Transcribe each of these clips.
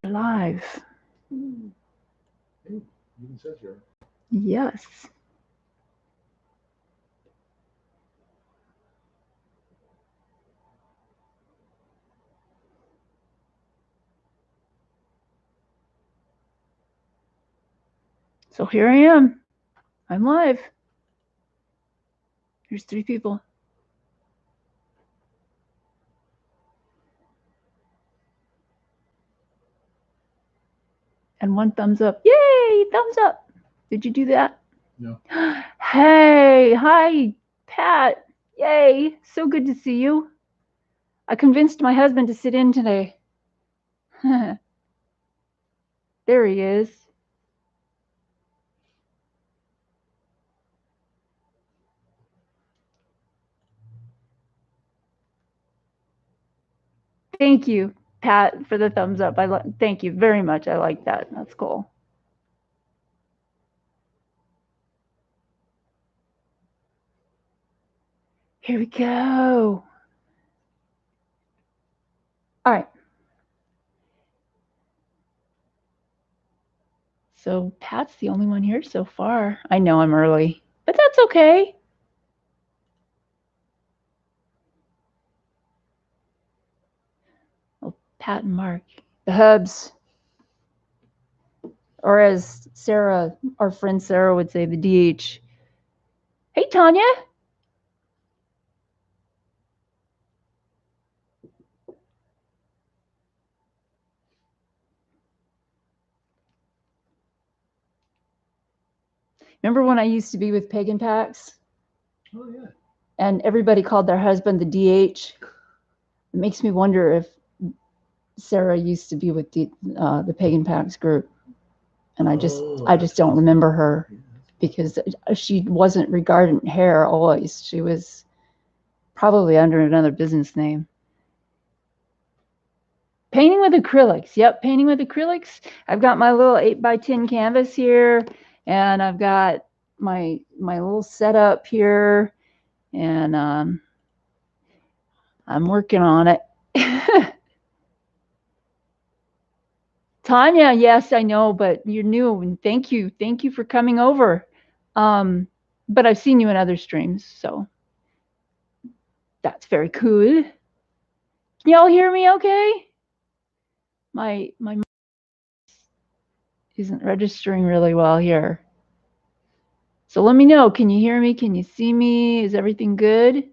Live. Hey, even says here. Yes. So here I am. I'm live. There's 3 people. And 1 thumbs up. Yay! Thumbs up. Did you do that? No. Hey, hi, Pat. Yay! So good to see you. I convinced my husband to sit in today. There he is. Thank you, Pat, for the thumbs up. Thank you very much. I like that. That's cool. Here we go. All right. So Pat's the only one here so far. I know I'm early, but that's okay. Well, Pat and Mark, the hubs, or as Sarah, our friend Sarah would say, the DH. Hey, Tanya. Remember when I used to be with Pagan Packs? Oh, yeah. And everybody called their husband the DH? It makes me wonder if Sarah used to be with the Pagan Packs group. And I just don't remember her because she wasn't regarding hair always. She was probably under another business name. Painting with acrylics. Yep, painting with acrylics. I've got my little 8x10 canvas here, and I've got my little setup here, and I'm working on it. Tanya, yes, I know, but you're new, and thank you for coming over. But I've seen you in other streams, so that's very cool. Can y'all hear me okay? My isn't registering really well here. So let me know. Can you hear me? Can you see me? Is everything good?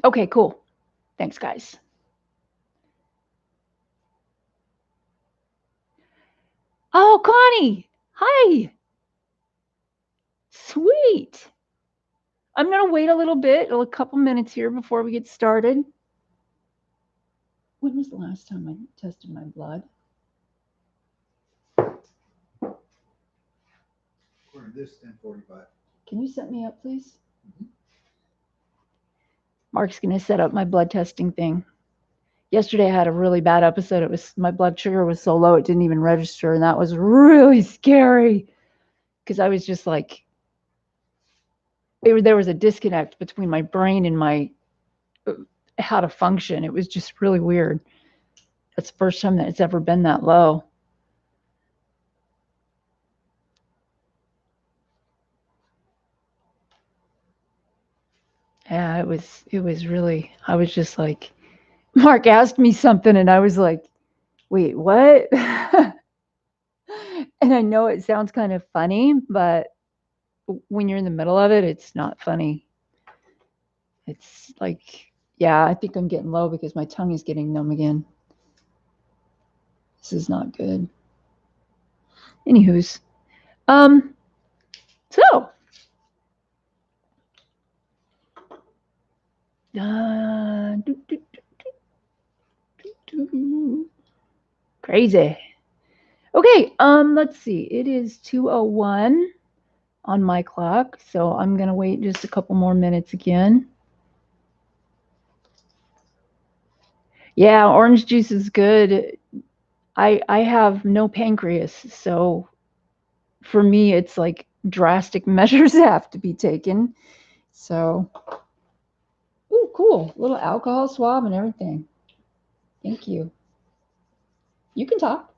Okay, cool. Thanks, guys. Oh, Connie. Hi. Sweet. I'm going to wait a little bit, a couple minutes here before we get started. When was the last time I tested my blood? According to this, 10:45. Can you set me up, please? Mm-hmm. Mark's going to set up my blood testing thing. Yesterday I had a really bad episode. It was my blood sugar was so low it didn't even register, and that was really scary because I was just like, there was a disconnect between my brain and my how to function. It was just really weird. That's the first time that it's ever been that low. Yeah, it was really, I was just like, Mark asked me something and I was like, wait, what? And I know it sounds kind of funny, but when you're in the middle of it, it's not funny. It's like, yeah, I think I'm getting low because my tongue is getting numb again. This is not good. Anywho's, so crazy. Okay, let's see. It is 2:01 on my clock, so I'm gonna wait just a couple more minutes again. Yeah, orange juice is good. I have no pancreas, so for me it's like drastic measures have to be taken. So, ooh, cool. Little alcohol swab and everything. Thank you. You can talk.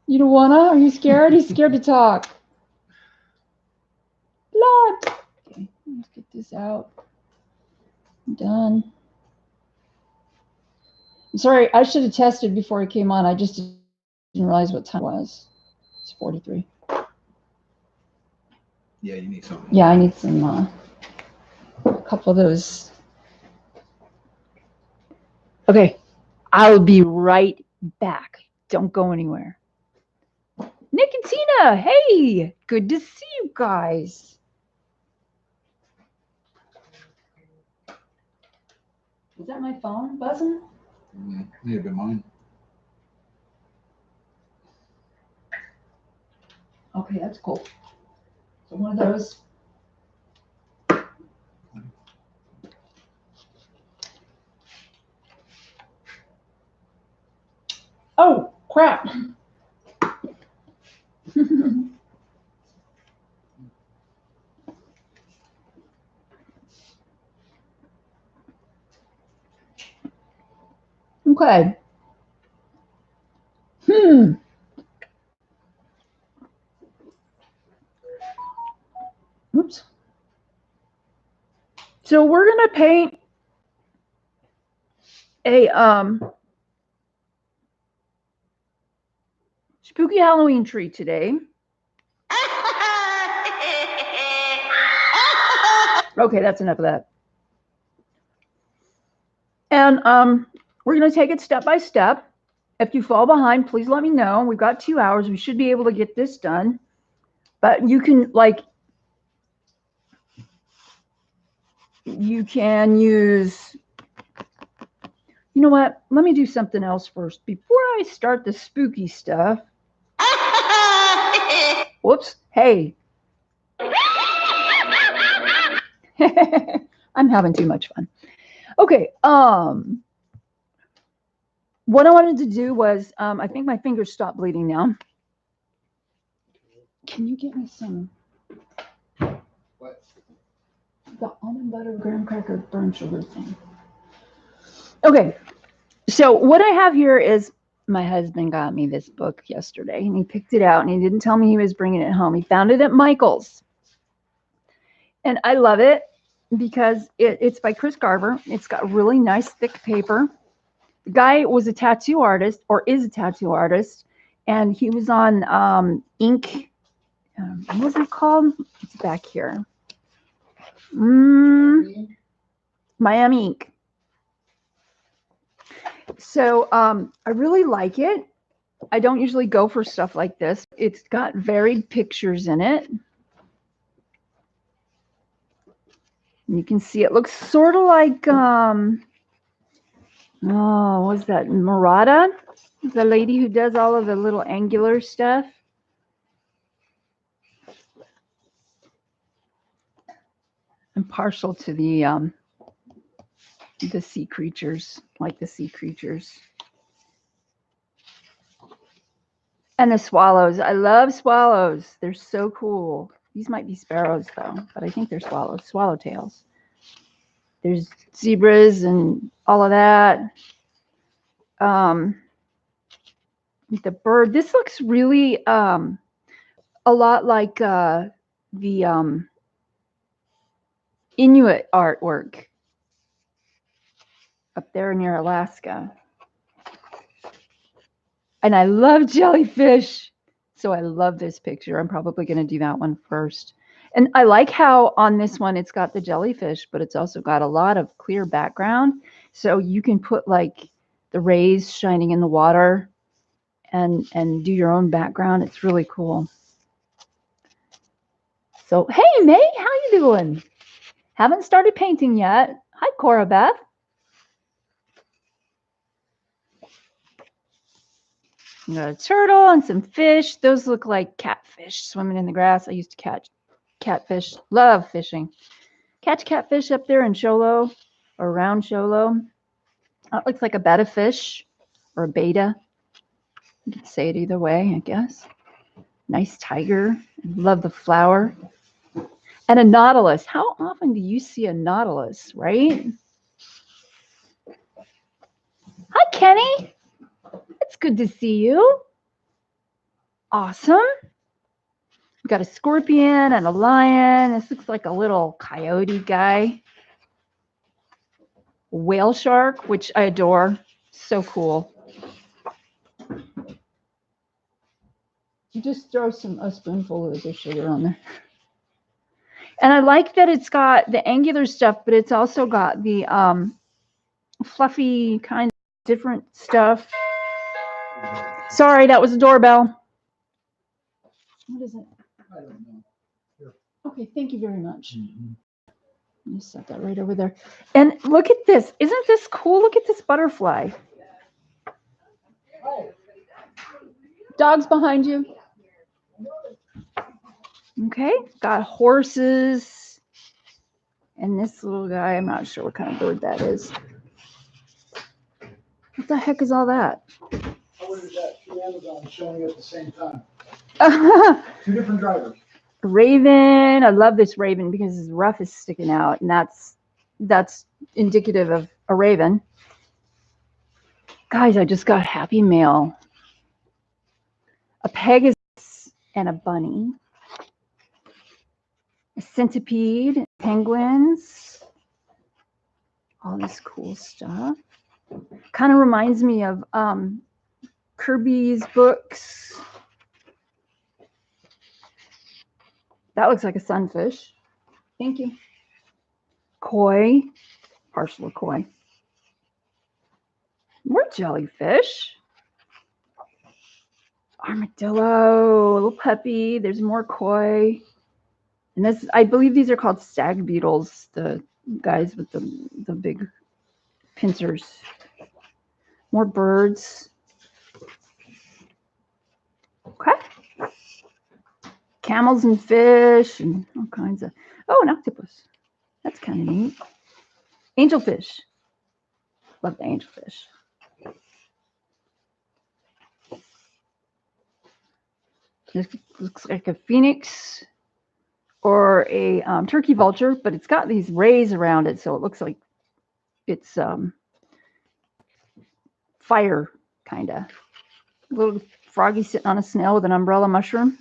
You don't wanna? Are you scared? He's scared to talk. Blood. Okay, let's get this out. I'm done. I'm sorry, I should have tested before I came on. I just didn't realize what time it was. It's 43. Yeah, you need something. Yeah, I need some, a couple of those. Okay, I'll be right back. Don't go anywhere. Nick and Tina, hey, good to see you guys. Was that my phone buzzing? May have been mine. Okay, that's cool. So one of those. Oh, crap. Okay. Oops. So we're gonna paint a spooky Halloween tree today. Okay, that's enough of that. And we're gonna take it step by step. If you fall behind, please let me know. We've got 2 hours. We should be able to get this done. But you can you can use, you know what? Let me do something else first before I start the spooky stuff. Whoops. Hey. I'm having too much fun. Okay. What I wanted to do was, I think my fingers stopped bleeding now. Can you get me some? What? The almond butter graham cracker burnt sugar thing. Okay. So what I have here is, my husband got me this book yesterday and he picked it out and he didn't tell me he was bringing it home. He found it at Michael's. And I love it because it's by Chris Garve. It's got really nice thick paper. The guy was a tattoo artist, or is a tattoo artist, and he was on ink. What was it called? It's back here. Miami Ink. So I really like it. I don't usually go for stuff like this. It's got varied pictures in it. You can see it looks sort of like, oh, what's that? Murata, the lady who does all of the little angular stuff. I'm partial to the sea creatures, like the sea creatures. And the swallows. I love swallows. They're so cool. These might be sparrows, though, but I think they're swallows, swallowtails. There's zebras and all of that. The bird. This looks really a lot like the Inuit artwork up there near Alaska. And I love jellyfish. So I love this picture. I'm probably going to do that one first. And I like how on this one, it's got the jellyfish, but it's also got a lot of clear background. So you can put like the rays shining in the water and do your own background. It's really cool. So, hey, May, how you doing? Haven't started painting yet. Hi, Cora Beth. Got a turtle and some fish. Those look like catfish swimming in the grass. I used to catch catfish. Love fishing. Catch catfish up there in Sholo or around Sholo. That looks like a betta fish or a beta. You can say it either way, I guess. Nice tiger. Love the flower. And a nautilus. How often do you see a nautilus, right? Hi, Kenny. It's good to see you. Awesome. We've got a scorpion and a lion. This looks like a little coyote guy. Whale shark, which I adore. So cool. You just throw a spoonful of the sugar on there. And I like that it's got the angular stuff, but it's also got the fluffy kind of different stuff. Sorry, that was a doorbell. What is it? I don't know. Here. Okay, thank you very much. Mm-hmm. Let me set that right over there. And look at this. Isn't this cool? Look at this butterfly. Oh. Dogs behind you. Okay, got horses. And this little guy, I'm not sure what kind of bird that is. What the heck is all that? How is that? Two Amazons showing at the same time. Two different drivers. Raven. I love this raven because his ruff is sticking out, and that's indicative of a raven. Guys, I just got Happy Mail. A Pegasus and a bunny. A centipede, penguins. All this cool stuff. Kind of reminds me of Kirby's books. That looks like a sunfish. Thank you. Koi, partial koi. More jellyfish. Armadillo, little puppy. There's more koi. And this, I believe these are called stag beetles, the guys with the big pincers. More birds. Okay. Camels and fish and all kinds of. Oh, an octopus. That's kind of neat. Angelfish. Love the angelfish. This looks like a phoenix or a turkey vulture, but it's got these rays around it, so it looks like it's fire, kind of. Little froggy sitting on a snail with an umbrella mushroom.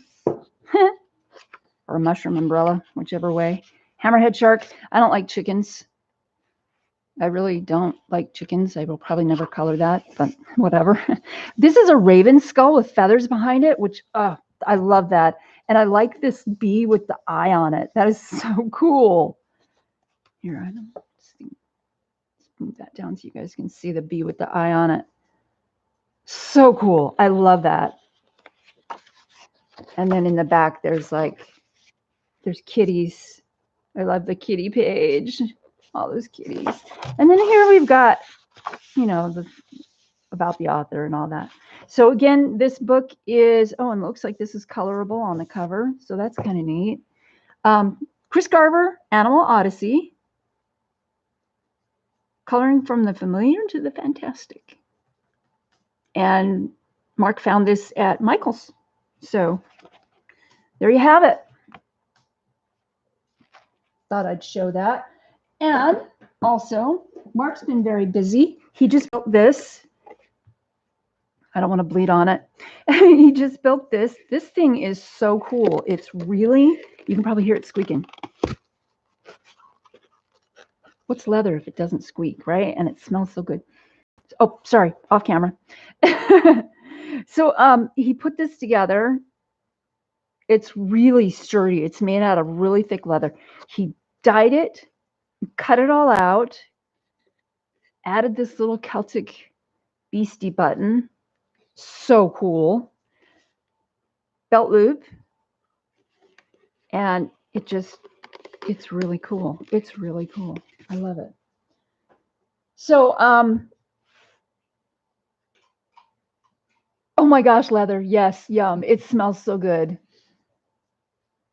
Or a mushroom umbrella, whichever way. Hammerhead shark. I don't like chickens. I really don't like chickens. I will probably never color that, but whatever. This is a raven skull with feathers behind it, which, I love that. And I like this bee with the eye on it. That is so cool. Here, I don't move that down so you guys can see the bee with the eye on it. So cool. I love that. And then in the back, there's kitties. I love the kitty page. All those kitties. And then here we've got, about the author and all that. So again, this book is, and it looks like this is colorable on the cover. So that's kind of neat. Chris Garve, Animal Odyssey. Coloring from the familiar to the fantastic. And Mark found this at Michael's. So there you have it. Thought I'd show that. And also, Mark's been very busy. He just built this. I don't want to bleed on it. He just built this. This thing is so cool. It's really, you can probably hear it squeaking. What's leather if it doesn't squeak, right? And it smells so good. Oh, sorry, off camera. So he put this together. It's really sturdy. It's made out of really thick leather. He dyed it, cut it all out, added this little Celtic beastie button. So cool. Belt loop. And it's really cool. It's really cool. I love it. So, oh my gosh, leather. Yes, yum. It smells so good.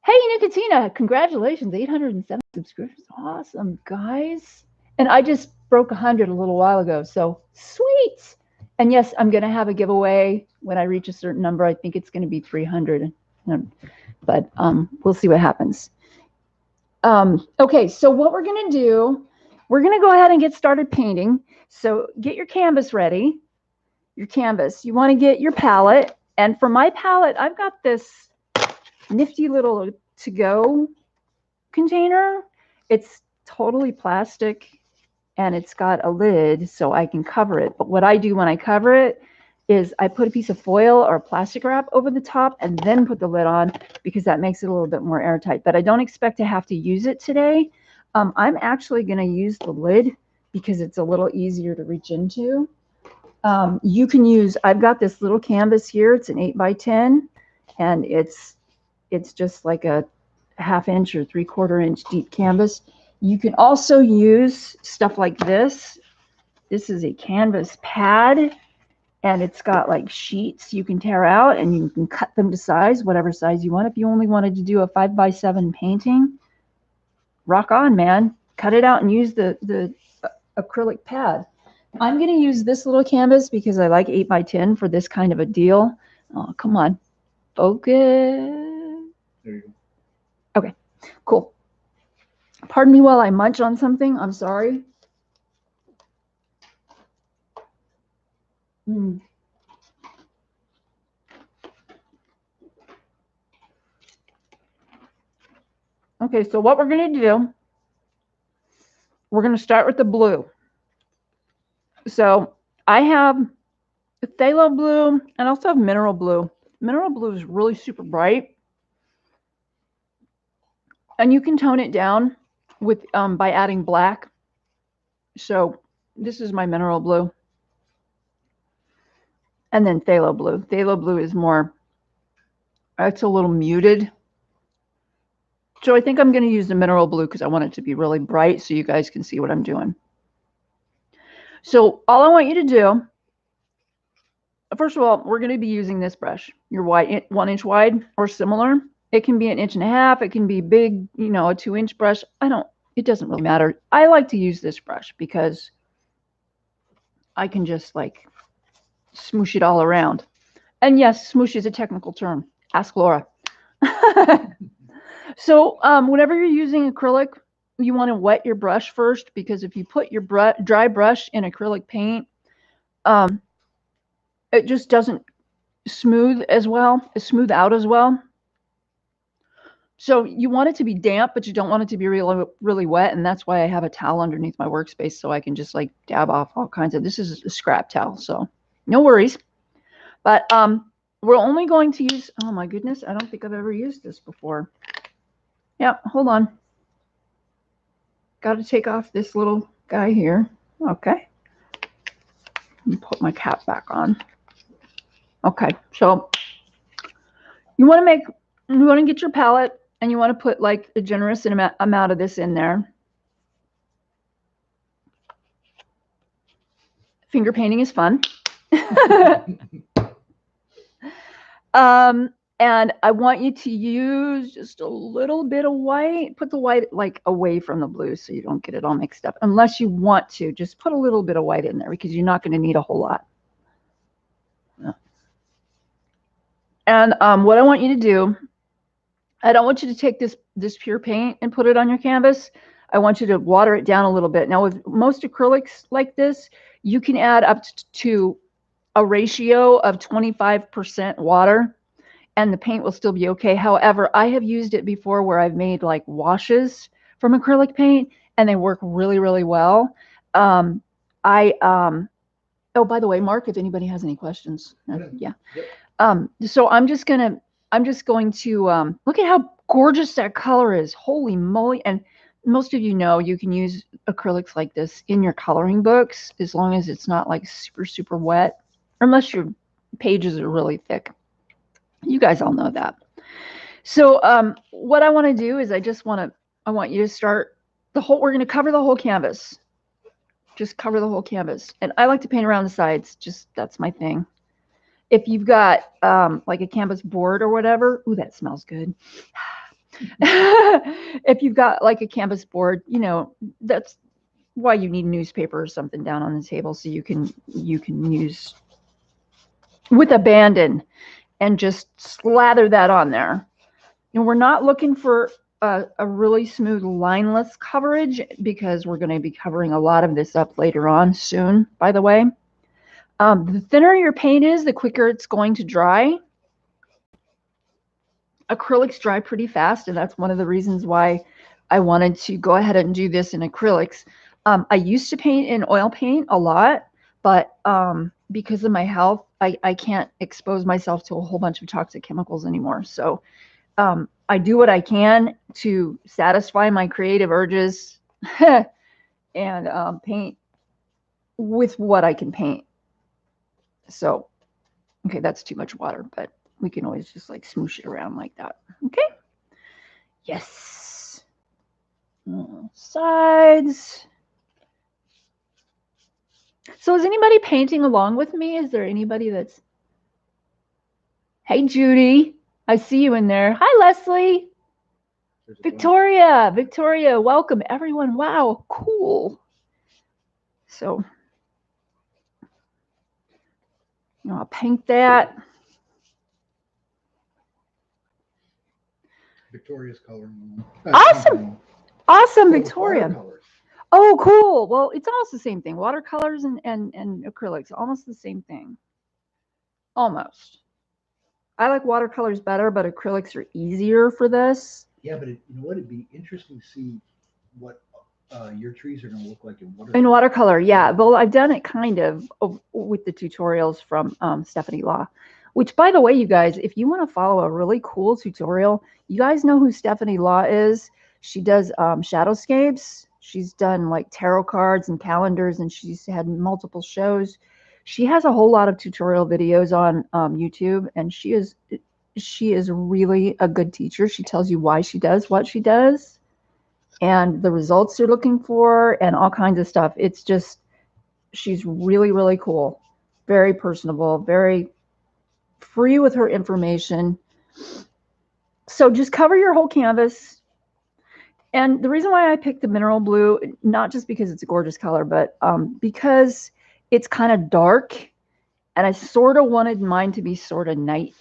Hey, Nicotina, congratulations. 807 subscriptions. Awesome, guys. And I just broke 100 a little while ago. So sweet. And yes, I'm going to have a giveaway when I reach a certain number. I think it's going to be 300. But we'll see what happens. Okay, so what we're going to do, we're going to go ahead and get started painting. So get your canvas ready. Your canvas. You want to get your palette. And for my palette, I've got this nifty little to-go container. It's totally plastic and it's got a lid so I can cover it. But what I do when I cover it is I put a piece of foil or plastic wrap over the top and then put the lid on, because that makes it a little bit more airtight. But I don't expect to have to use it today. I'm actually going to use the lid because it's a little easier to reach into. You can use, I've got this little canvas here. It's an 8x10 and it's just like a 1/2 inch or 3/4 inch deep canvas. You can also use stuff like this. This is a canvas pad and it's got like sheets you can tear out and you can cut them to size, whatever size you want. If you only wanted to do a 5x7 painting, rock on, man. Cut it out and use the acrylic pad. I'm going to use this little canvas because I like 8x10 for this kind of a deal. Oh, come on. Focus. There you go. Okay, cool. Pardon me while I munch on something. I'm sorry. Okay, so what we're going to do, we're going to start with the blue. So I have phthalo blue and I also have mineral blue. Mineral blue is really super bright. And you can tone it down with by adding black. So this is my mineral blue. And then phthalo blue. Phthalo blue is more, it's a little muted. So I think I'm going to use the mineral blue because I want it to be really bright so you guys can see what I'm doing. So all I want you to do, first of all, we're going to be using this brush, your 1 inch wide or similar. It can be 1.5 inches. It can be big, you know, a 2-inch brush. It doesn't really matter. I like to use this brush because I can just like smoosh it all around. And yes, smoosh is a technical term. Ask Laura. So whenever you're using acrylic, you want to wet your brush first, because if you put your dry brush in acrylic paint, it just doesn't smooth out as well. So you want it to be damp, but you don't want it to be really, really wet. And that's why I have a towel underneath my workspace so I can just like dab off all kinds of, this is a scrap towel, so no worries. But we're only going to use, oh my goodness, I don't think I've ever used this before. Yeah, hold on. Got to take off this little guy here. Okay. Let me put my cap back on. Okay, so you want to get your palette and you want to put like a generous amount of this in there. Finger painting is fun. And I want you to use just a little bit of white. Put the white like away from the blue so you don't get it all mixed up. Unless you want to, just put a little bit of white in there because you're not going to need a whole lot. And what I want you to do, I don't want you to take this pure paint and put it on your canvas. I want you to water it down a little bit. Now with most acrylics like this, you can add up to a ratio of 25% water and the paint will still be okay. However, I have used it before where I've made like washes from acrylic paint and they work really, really well. Oh, by the way, Mark, if anybody has any questions, yeah. Yep. So I'm just going to look at how gorgeous that color is. Holy moly. And most of you know you can use acrylics like this in your coloring books as long as it's not like super, super wet, unless your pages are really thick. You guys all know that. So what I want to do is I want you to start we're going to cover the whole canvas. Just cover the whole canvas. And I like to paint around the sides. That's my thing. If you've got like a canvas board or whatever, ooh, that smells good. If you've got like a canvas board, you know, that's why you need newspaper or something down on the table so you can use with abandon and just slather that on there. And we're not looking for a really smooth lineless coverage because we're going to be covering a lot of this up later on soon, by the way. The thinner your paint is, the quicker it's going to dry. Acrylics dry pretty fast, and that's one of the reasons why I wanted to go ahead and do this in acrylics. I used to paint in oil paint a lot, but because of my health, I can't expose myself to a whole bunch of toxic chemicals anymore. So I do what I can to satisfy my creative urges and paint with what I can paint. So, okay, that's too much water, but we can always just like smoosh it around like that. Okay. Yes. Sides. So is anybody painting along with me? Is there anybody that's... Hey, Judy. I see you in there. Hi, Leslie. Victoria. Victoria, welcome, everyone. Wow, cool. So, I'll paint that. Victoria's coloring. Awesome. Awesome, Victoria. Oh, cool. Well, it's almost the same thing. Watercolors and acrylics, almost the same thing. Almost. I like watercolors better, but acrylics are easier for this. Yeah, but you know what? It'd be interesting to see what your trees are going to look like in watercolor. In watercolor, yeah. Well, I've done it kind of with the tutorials from Stephanie Law, which, by the way, you guys, if you want to follow a really cool tutorial, you guys know who Stephanie Law is. She does shadowscapes. She's done like tarot cards and calendars, and she's had multiple shows. She has a whole lot of tutorial videos on YouTube, and she is really a good teacher. She tells you why she does what she does and the results you're looking for and all kinds of stuff. It's just, she's really, really cool. Very personable, very free with her information. So just cover your whole canvas. And the reason why I picked the mineral blue, not just because it's a gorgeous color, but because it's kind of dark, and I sort of wanted mine to be sort of night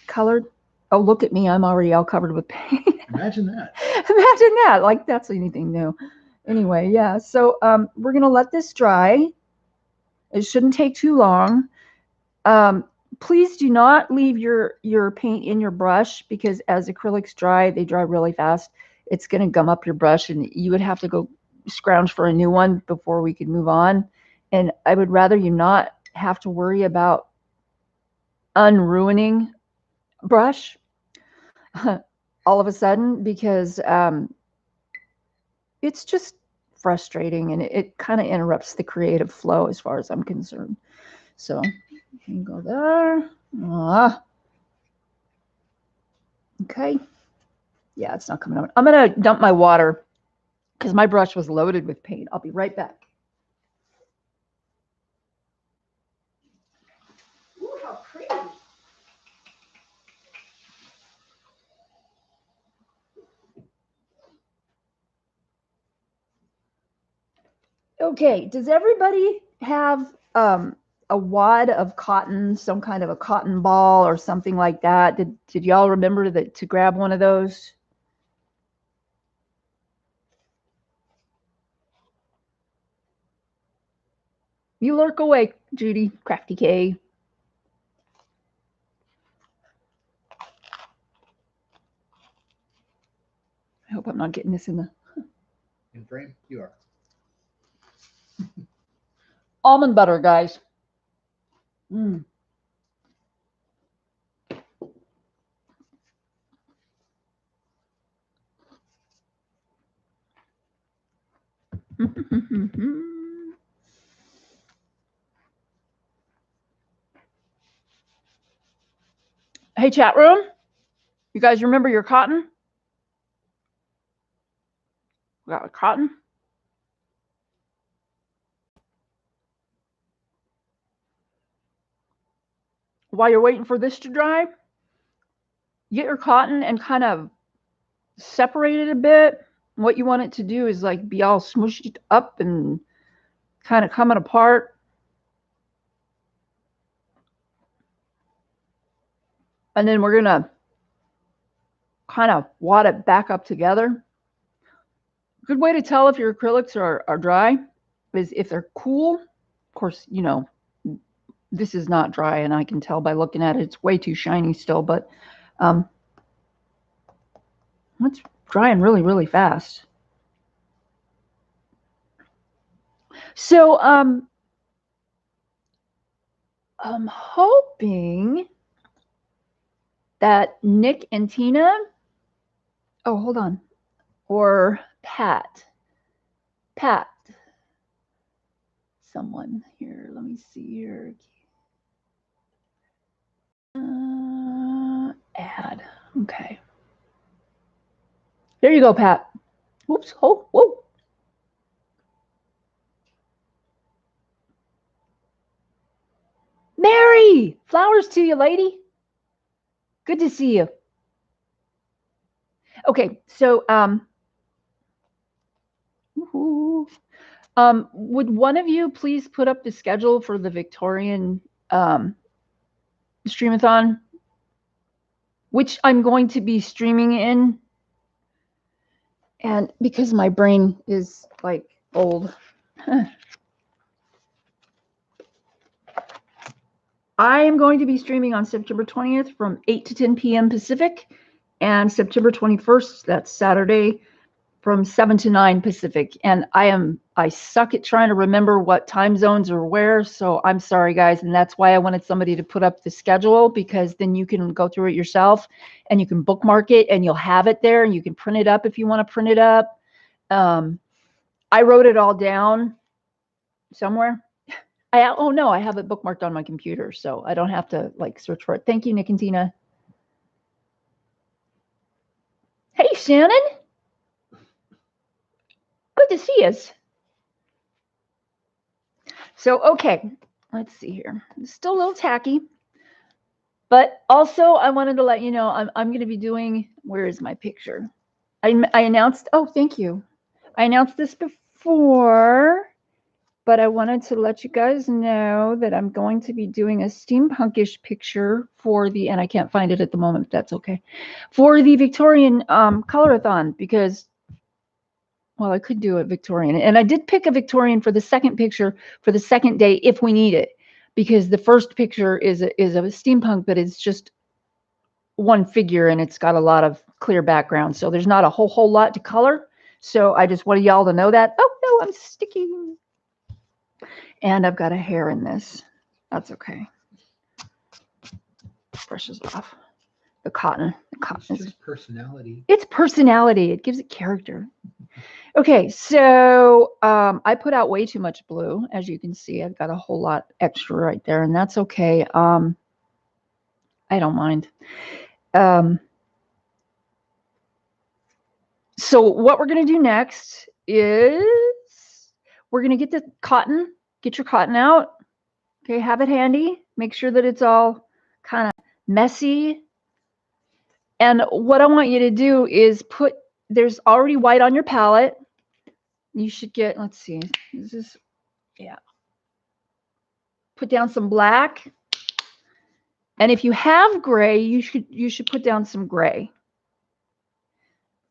colored. Oh, look at me. I'm already all covered with paint. Imagine that. Imagine that. Like, that's anything new. Anyway, yeah. So we're going to let this dry. It shouldn't take too long. Please do not leave your paint in your brush, because as acrylics dry, they dry really fast. It's going to gum up your brush, and you would have to go scrounge for a new one before we could move on. And I would rather you not have to worry about unruining brush all of a sudden, because it's just frustrating, and it kind of interrupts the creative flow as far as I'm concerned. So you can go there. Okay. Yeah, it's not coming out. I'm going to dump my water because my brush was loaded with paint. I'll be right back. Ooh, how pretty. Okay, does everybody have a wad of cotton, some kind of a cotton ball or something like that? Did y'all remember to grab one of those? You lurk away, Judy, Crafty K. I hope I'm not getting this in the... In frame? You are. Almond butter, guys. Mm. Hey, chat room. You guys remember your cotton? We got cotton. While you're waiting for this to dry, get your cotton and kind of separate it a bit. What you want it to do is like be all smooshed up and kind of coming apart. And then we're gonna kind of wad it back up together. Good way to tell if your acrylics are dry is if they're cool. Of course, you know, this is not dry, and I can tell by looking at it. It's way too shiny still, but it's drying really, really fast. So I'm hoping that Nick and Tina, oh, hold on, or Pat, someone here, let me see here. Add, okay. There you go, Pat. Whoops, oh, whoa. Mary, flowers to you, lady. Good to see you. Okay, so would one of you please put up the schedule for the Victorian streamathon, which I'm going to be streaming in, and because my brain is like old. I am going to be streaming on September 20th from 8 to 10 p.m. Pacific, and September 21st, that's Saturday, from 7 to 9 Pacific. And I suck at trying to remember what time zones are where, so I'm sorry, guys. And that's why I wanted somebody to put up the schedule, because then you can go through it yourself and you can bookmark it and you'll have it there, and you can print it up if you want to print it up. I wrote it all down somewhere. Oh no, I have it bookmarked on my computer, so I don't have to like search for it. Thank you, Nick and Tina. Hey, Shannon. Good to see us. So, okay, let's see here. It's still a little tacky, but also I wanted to let you know I'm going to be doing, where is my picture? I announced, oh, thank you. I announced this before, but I wanted to let you guys know that I'm going to be doing a steampunkish picture for the, and I can't find it at the moment, but that's okay, for the Victorian colorathon, because, well, I could do a Victorian, and I did pick a Victorian for the second picture for the second day if we need it, because the first picture is a steampunk, but it's just one figure and it's got a lot of clear background, so there's not a whole lot to color. So I just wanted y'all to know that. Oh no, I'm sticking. And I've got a hair in this. That's okay. Brushes off. The cotton. It's just personality. It's personality. It gives it character. Okay, so I put out way too much blue. As you can see, I've got a whole lot extra right there, and that's okay. I don't mind. So what we're going to do next is we're going to get the cotton. Get your cotton out. Okay, have it handy. Make sure that it's all kind of messy. And what I want you to do is put, there's already white on your palette. You should get, let's see, this is, yeah. Put down some black. And if you have gray, you should put down some gray.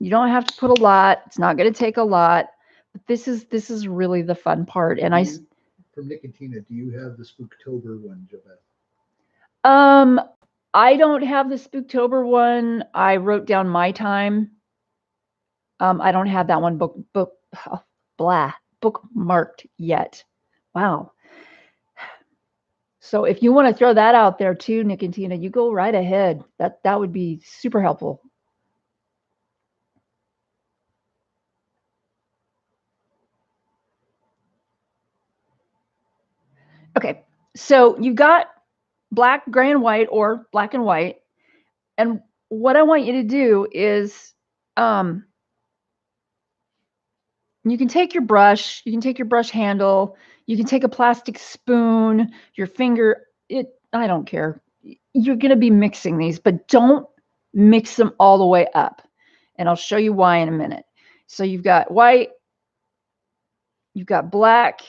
You don't have to put a lot. It's not going to take a lot. But this is really the fun part. And from Nick and Tina, do you have the Spooktober one, Javette? I don't have the Spooktober one. I wrote down my time. I don't have that one bookmarked yet. Wow. So if you want to throw that out there too, Nick and Tina, you go right ahead. That would be super helpful. Okay, so you've got black, gray, and white, or black and white. And what I want you to do is you can take your brush, you can take your brush handle, you can take a plastic spoon, your finger, I don't care. You're going to be mixing these, but don't mix them all the way up. And I'll show you why in a minute. So you've got white, you've got black.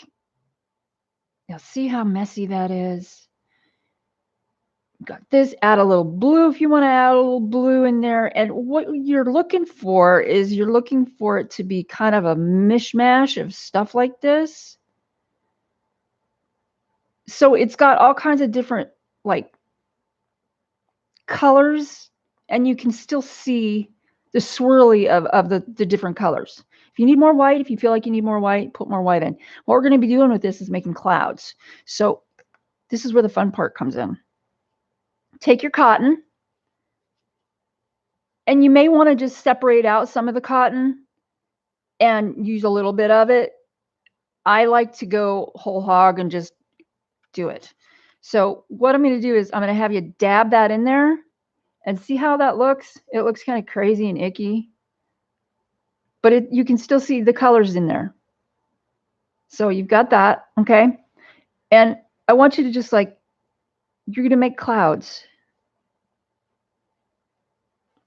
Now see how messy that is? Got this, add a little blue if you want to add a little blue in there. And what you're looking for is you're looking for it to be kind of a mishmash of stuff like this. So it's got all kinds of different like colors, and you can still see the swirly of the different colors. If you need more white, if you feel like you need more white, put more white in. What we're going to be doing with this is making clouds. So this is where the fun part comes in. Take your cotton, and you may want to just separate out some of the cotton and use a little bit of it. I like to go whole hog and just do it. So what I'm going to do is I'm going to have you dab that in there and see how that looks. It looks kind of crazy and icky, but you can still see the colors in there. So you've got that, okay? And I want you to just like, you're going to make clouds.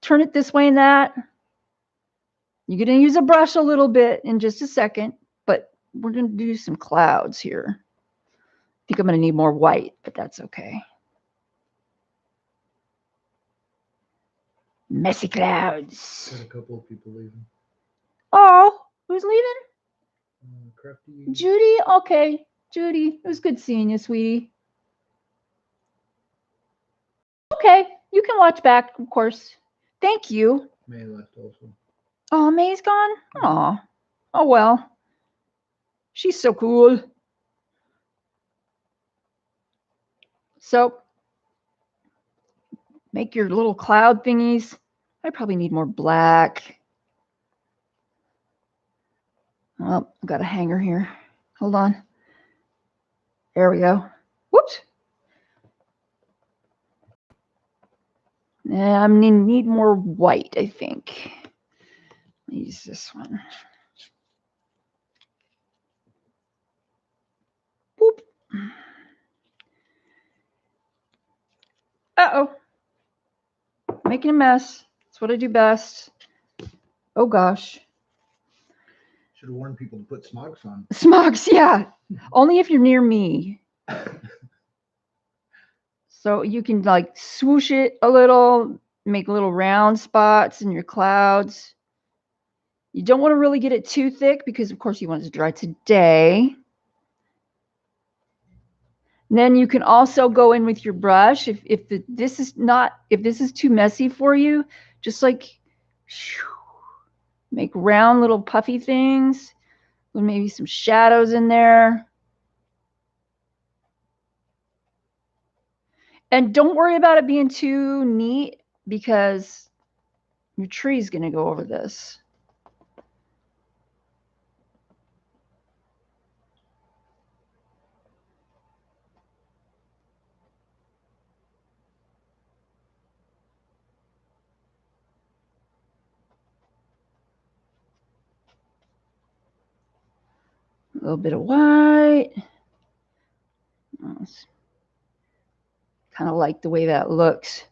Turn it this way and that. You're going to use a brush a little bit in just a second, but we're going to do some clouds here. I think I'm going to need more white, but that's okay. Messy clouds. Got a couple of people leaving. Oh, who's leaving? Crafty. Judy? Okay. Judy, it was good seeing you, sweetie. Okay, you can watch back, of course. Thank you. May left also. Oh, May's gone? Oh. Oh, well. She's so cool. So, make your little cloud thingies. I probably need more black. Oh, I've got a hanger here. Hold on. There we go. Whoops. I need more white, I think. Use this one. Boop. Uh-oh. Making a mess. That's what I do best. Oh, gosh. Should have warned people to put smogs on. Smogs, yeah. Only if you're near me. So you can like swoosh it a little, make little round spots in your clouds. You don't want to really get it too thick because, of course, you want it to dry today. And then you can also go in with your brush. If this is too messy for you, just like make round little puffy things with maybe some shadows in there. And don't worry about it being too neat because your tree is going to go over this. A little bit of white. Kind of like the way that looks.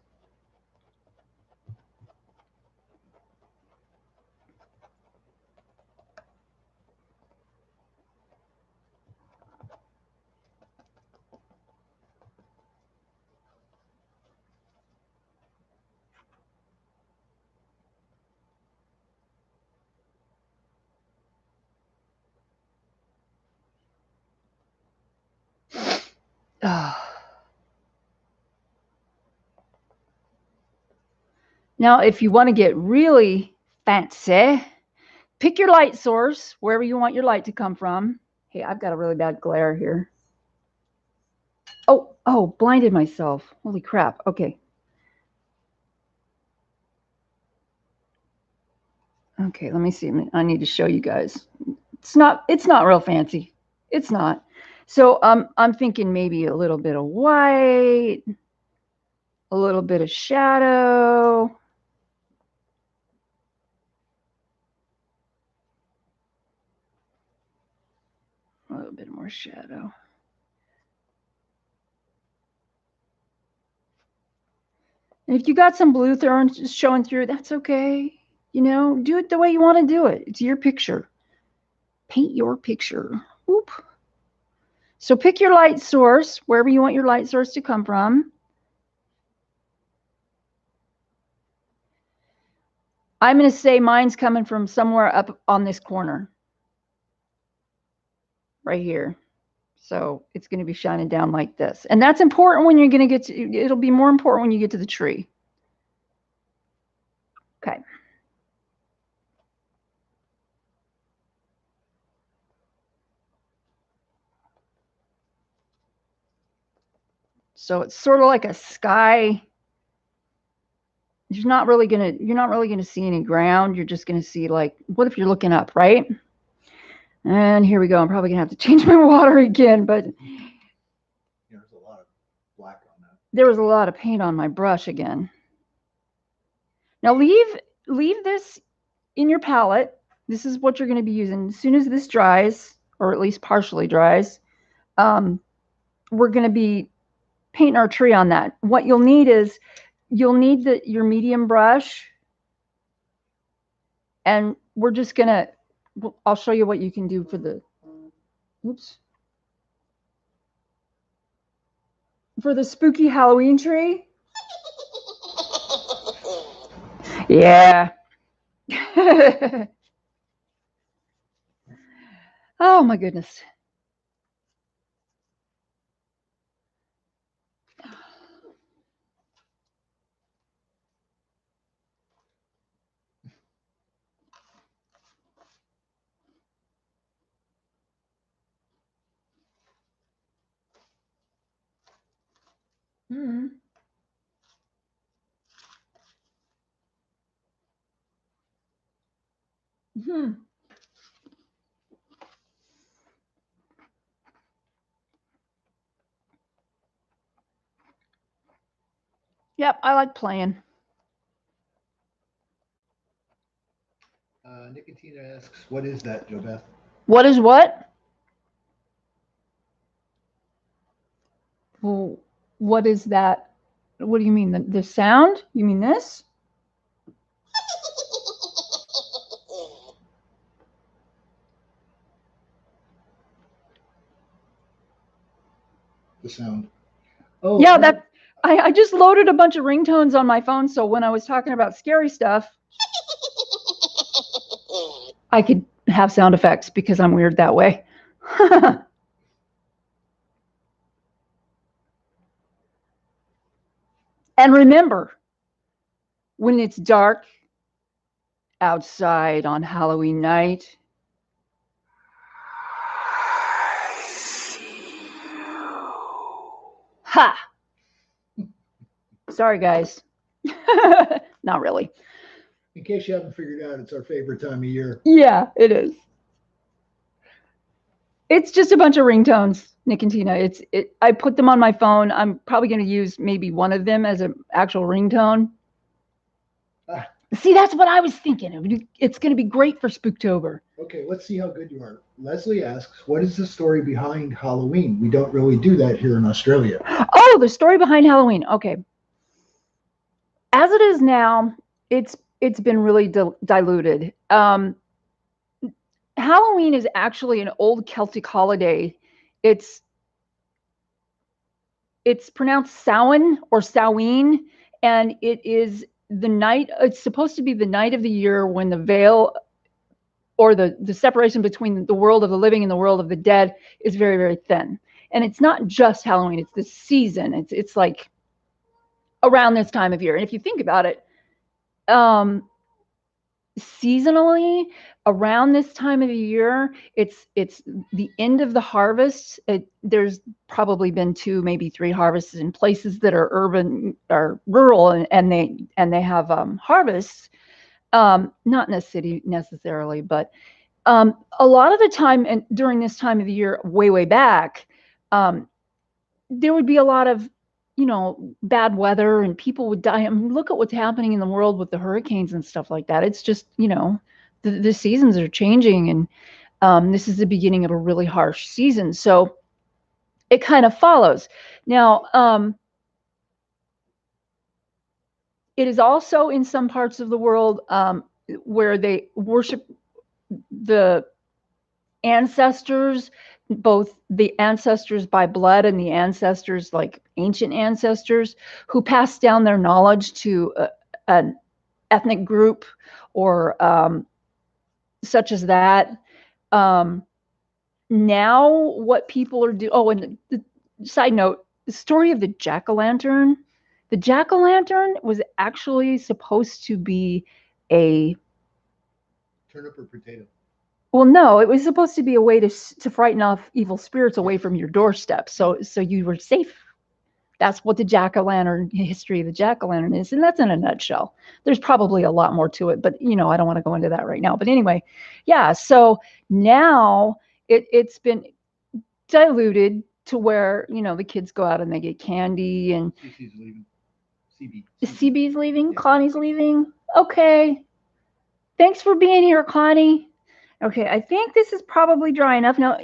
Oh. Now, if you want to get really fancy, pick your light source, wherever you want your light to come from. Hey, I've got a really bad glare here. Oh, blinded myself. Holy crap. Okay. Okay, let me see. I need to show you guys. It's not real fancy. It's not. So I'm thinking maybe a little bit of white, a little bit of shadow. A little bit more shadow. And if you got some blue just showing through, that's okay. You know, do it the way you want to do it. It's your picture. Paint your picture. Whoop. So pick your light source, wherever you want your light source to come from. I'm going to say mine's coming from somewhere up on this corner. Right here. So it's going to be shining down like this. And that's important when you're going to get to, it'll be more important when you get to the tree. Okay. So it's sort of like a sky. You're not really going to see any ground. You're just going to see, like, what if you're looking up, right? And here we go. I'm probably going to have to change my water again, but there's a lot of black on that. There was a lot of paint on my brush again. Now leave this in your palette. This is what you're going to be using. As soon as this dries, or at least partially dries, we're going to be painting our tree on that. What you'll need is your medium brush, and we're just going to, I'll show you what you can do for the, oops, for the spooky Halloween tree. Yeah. Oh my goodness. Mm-hmm. Mm-hmm. Yep, I like playing. Nicotina asks, what is that, JoBeth? What is what? Well, what is that? What do you mean? The sound? You mean this? The sound. Oh, yeah, that I just loaded a bunch of ringtones on my phone, so when I was talking about scary stuff, I could have sound effects because I'm weird that way. And remember, when it's dark outside on Halloween night, ha! Sorry, guys. Not really. In case you haven't figured out, it's our favorite time of year. Yeah, it is. It's just a bunch of ringtones, Nick and Tina. I put them on my phone. I'm probably going to use maybe one of them as an actual ringtone. See, that's what I was thinking. It's going to be great for Spooktober. Okay, let's see how good you are. Leslie asks, what is the story behind Halloween? We don't really do that here in Australia. Oh, the story behind Halloween. Okay. As it is now, it's been really diluted. Halloween is actually an old Celtic holiday. It's pronounced Samhain or Samhain, and it is the night. It's supposed to be the night of the year when the veil, or the separation between the world of the living and the world of the dead, is very, very thin. And it's not just Halloween; it's the season. It's like around this time of year. And if you think about it, seasonally, around this time of the year, it's the end of the harvest. There's probably been 2, maybe 3 harvests in places that are urban or rural, and they have harvests, not in a city necessarily, but a lot of the time, and during this time of the year, way back, there would be a lot of bad weather and people would die. I mean, look at what's happening in the world with the hurricanes and stuff like that. It's just, the seasons are changing, and this is the beginning of a really harsh season. So it kind of follows. Now, it is also in some parts of the world where they worship the ancestors, both the ancestors by blood and the ancestors, like ancient ancestors, who passed down their knowledge to an ethnic group or such as that. Now what people are doing, oh, and the side note, the story of the jack-o'-lantern. The jack-o'-lantern was actually supposed to be a Turnip or potato? well, no, it was supposed to be a way to frighten off evil spirits away from your doorstep. So you were safe. That's what the jack-o'-lantern history of the jack-o'-lantern is, and that's in a nutshell. There's probably a lot more to it, but I don't want to go into that right now. But anyway, yeah. So now it's been diluted to where the kids go out and they get candy, and CC's leaving. CB's leaving. Yeah. Connie's leaving. Okay. Thanks for being here, Connie. Okay, I think this is probably dry enough now.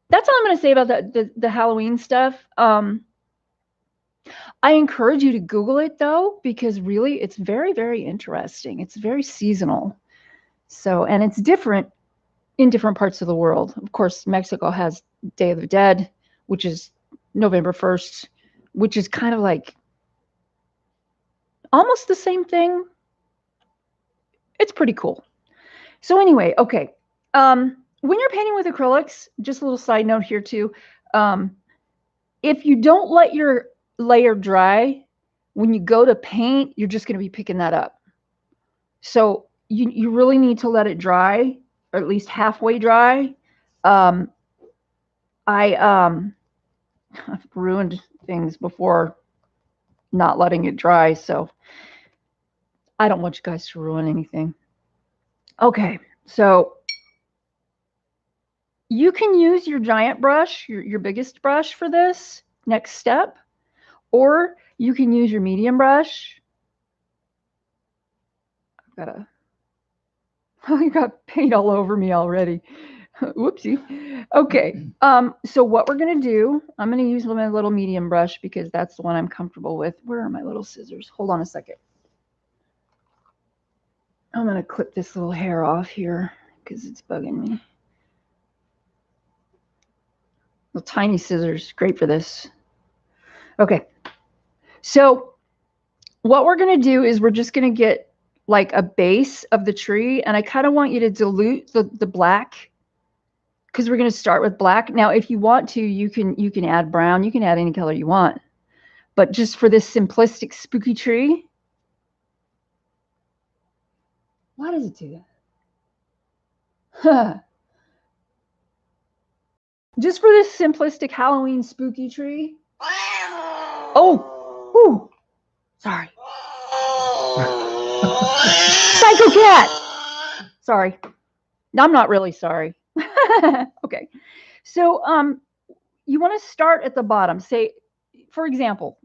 That's all I'm going to say about the Halloween stuff. I encourage you to Google it though, because really it's very, very interesting. It's very seasonal. So, and it's different in different parts of the world. Of course, Mexico has Day of the Dead, which is November 1st, which is kind of like almost the same thing. It's pretty cool. So anyway, okay. When you're painting with acrylics, just a little side note here too. If you don't let your layer dry, when you go to paint, you're just going to be picking that up. So you really need to let it dry, or at least halfway dry. I've ruined things before not letting it dry, so I don't want you guys to ruin anything. Okay, so you can use your giant brush, your biggest brush for this next step, or you can use your medium brush. I got paint all over me already. Whoopsie. Okay, so what we're going to do, I'm going to use my little medium brush because that's the one I'm comfortable with. Where are my little scissors? Hold on a second. I'm going to clip this little hair off here because it's bugging me. Little tiny scissors, great for this. Okay, so what we're going to do is we're just going to get like a base of the tree, and I kind of want you to dilute the black, because we're going to start with black. Now, if you want to, you can add brown. You can add any color you want. But just for this simplistic spooky tree, why does it do that? Just for this simplistic Halloween spooky tree. Oh, ooh, sorry. Psycho cat. Sorry. I'm not really sorry. Okay. So you want to start at the bottom. Say, for example,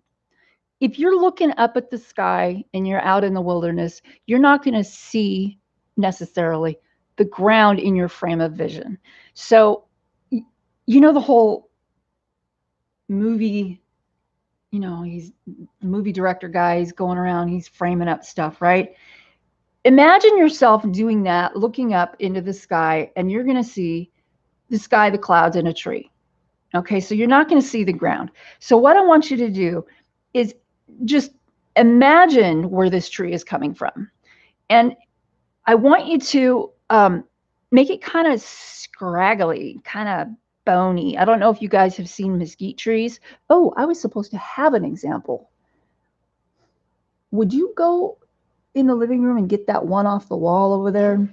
if you're looking up at the sky and you're out in the wilderness, you're not going to see necessarily the ground in your frame of vision. So, the whole movie, he's the movie director guy, he's going around, he's framing up stuff, right? Imagine yourself doing that, looking up into the sky, and you're going to see the sky, the clouds, and a tree. Okay, so you're not going to see the ground. So what I want you to do is just imagine where this tree is coming from. And I want you to make it kind of scraggly, kind of bony. I don't know if you guys have seen mesquite trees. Oh, I was supposed to have an example. Would you go in the living room and get that one off the wall over there?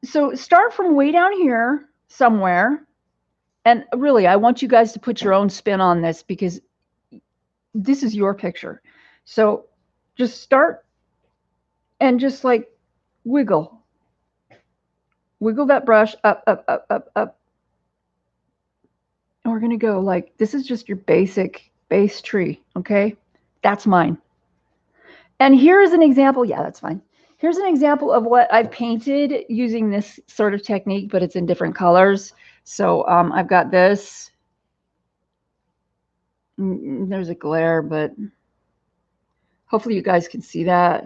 So start from way down here somewhere. And really, I want you guys to put your own spin on this because this is your picture. So just start and just like wiggle that brush up, up, up, up, up. And we're going to go like, this is just your basic base tree. Okay. That's mine. And here's an example. Yeah, that's fine. Here's an example of what I've painted using this sort of technique, but it's in different colors. So I've got this. There's a glare, but hopefully you guys can see that.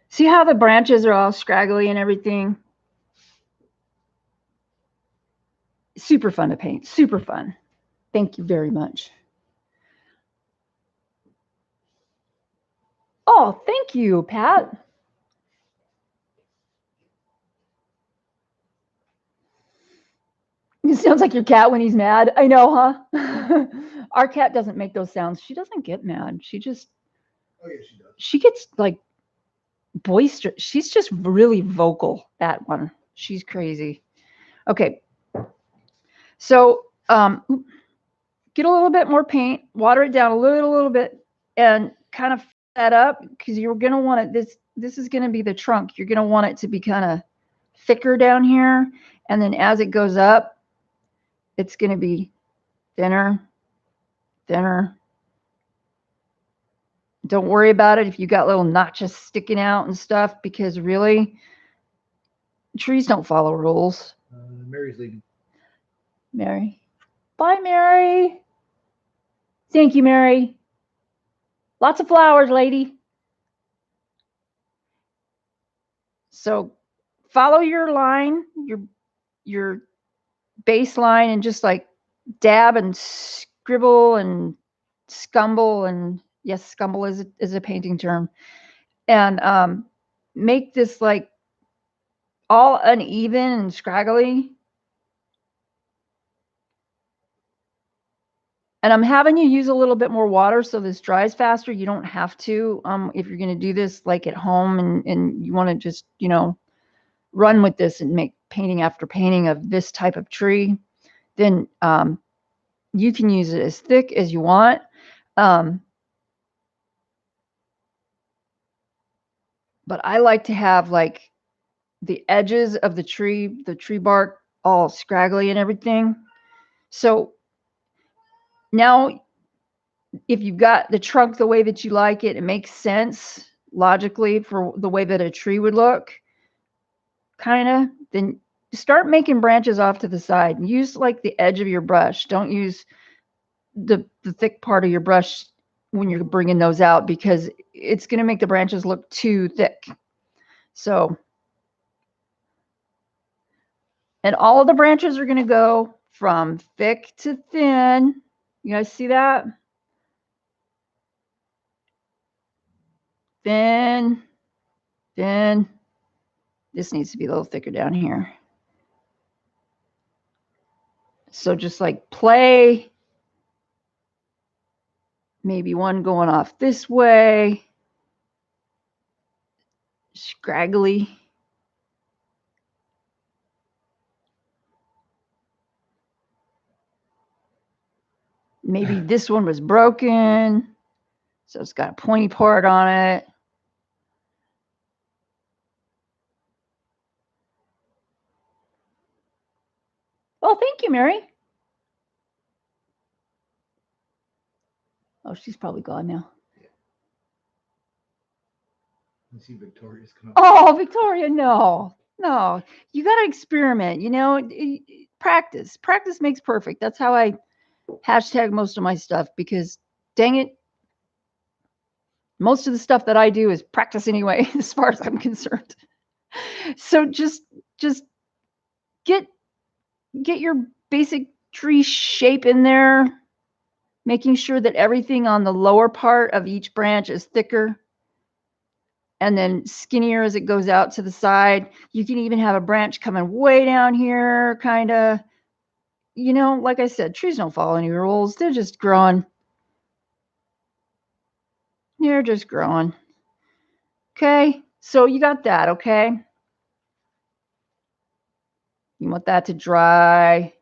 See how the branches are all scraggly and everything? Super fun to paint, super fun. Thank you very much. Oh, thank you, Pat. It sounds like your cat when he's mad. I know, huh? Our cat doesn't make those sounds. She doesn't get mad. She just, Oh yeah, she does. she gets like boisterous. She's just really vocal, that one. She's crazy. Okay. So get a little bit more paint, water it down a little bit, and kind of that up because you're going to want it. This is going to be the trunk. You're going to want it to be kind of thicker down here. And then as it goes up, it's going to be thinner, thinner. Don't worry about it if you got little notches sticking out and stuff, because really, trees don't follow rules. Mary's leaving. Mary. Bye, Mary. Thank you, Mary. Lots of flowers, lady. So follow your line, your baseline, and just like dab and scribble and scumble, and yes, scumble is a painting term, and make this like all uneven and scraggly. And I'm having you use a little bit more water so this dries faster. You don't have to if you're going to do this like at home and you want to just, run with this and make painting after painting of this type of tree, then you can use it as thick as you want. But I like to have like the edges of the tree bark all scraggly and everything. So now if you've got the trunk the way that you like it, it makes sense logically for the way that a tree would look, kind of, then start making branches off to the side and use like the edge of your brush. Don't use the thick part of your brush when you're bringing those out, because it's going to make the branches look too thick. So, and all of the branches are going to go from thick to thin. You guys see that? Thin, thin. This needs to be a little thicker down here. So just like play, maybe one going off this way, scraggly. Maybe this one was broken, so it's got a pointy part on it. Oh, thank you, Mary. Oh, she's probably gone now. You see Victoria's coming. Oh, Victoria, no. You got to experiment, practice. Practice makes perfect. That's how I hashtag most of my stuff, because dang it, most of the stuff that I do is practice anyway, as far as I'm concerned. So just get your basic tree shape in there, making sure that everything on the lower part of each branch is thicker and then skinnier as it goes out to the side. You can even have a branch coming way down here, kind of, like I said, trees don't follow any rules. They're just growing. They're just growing. Okay, so you got that, okay? You want that to dry.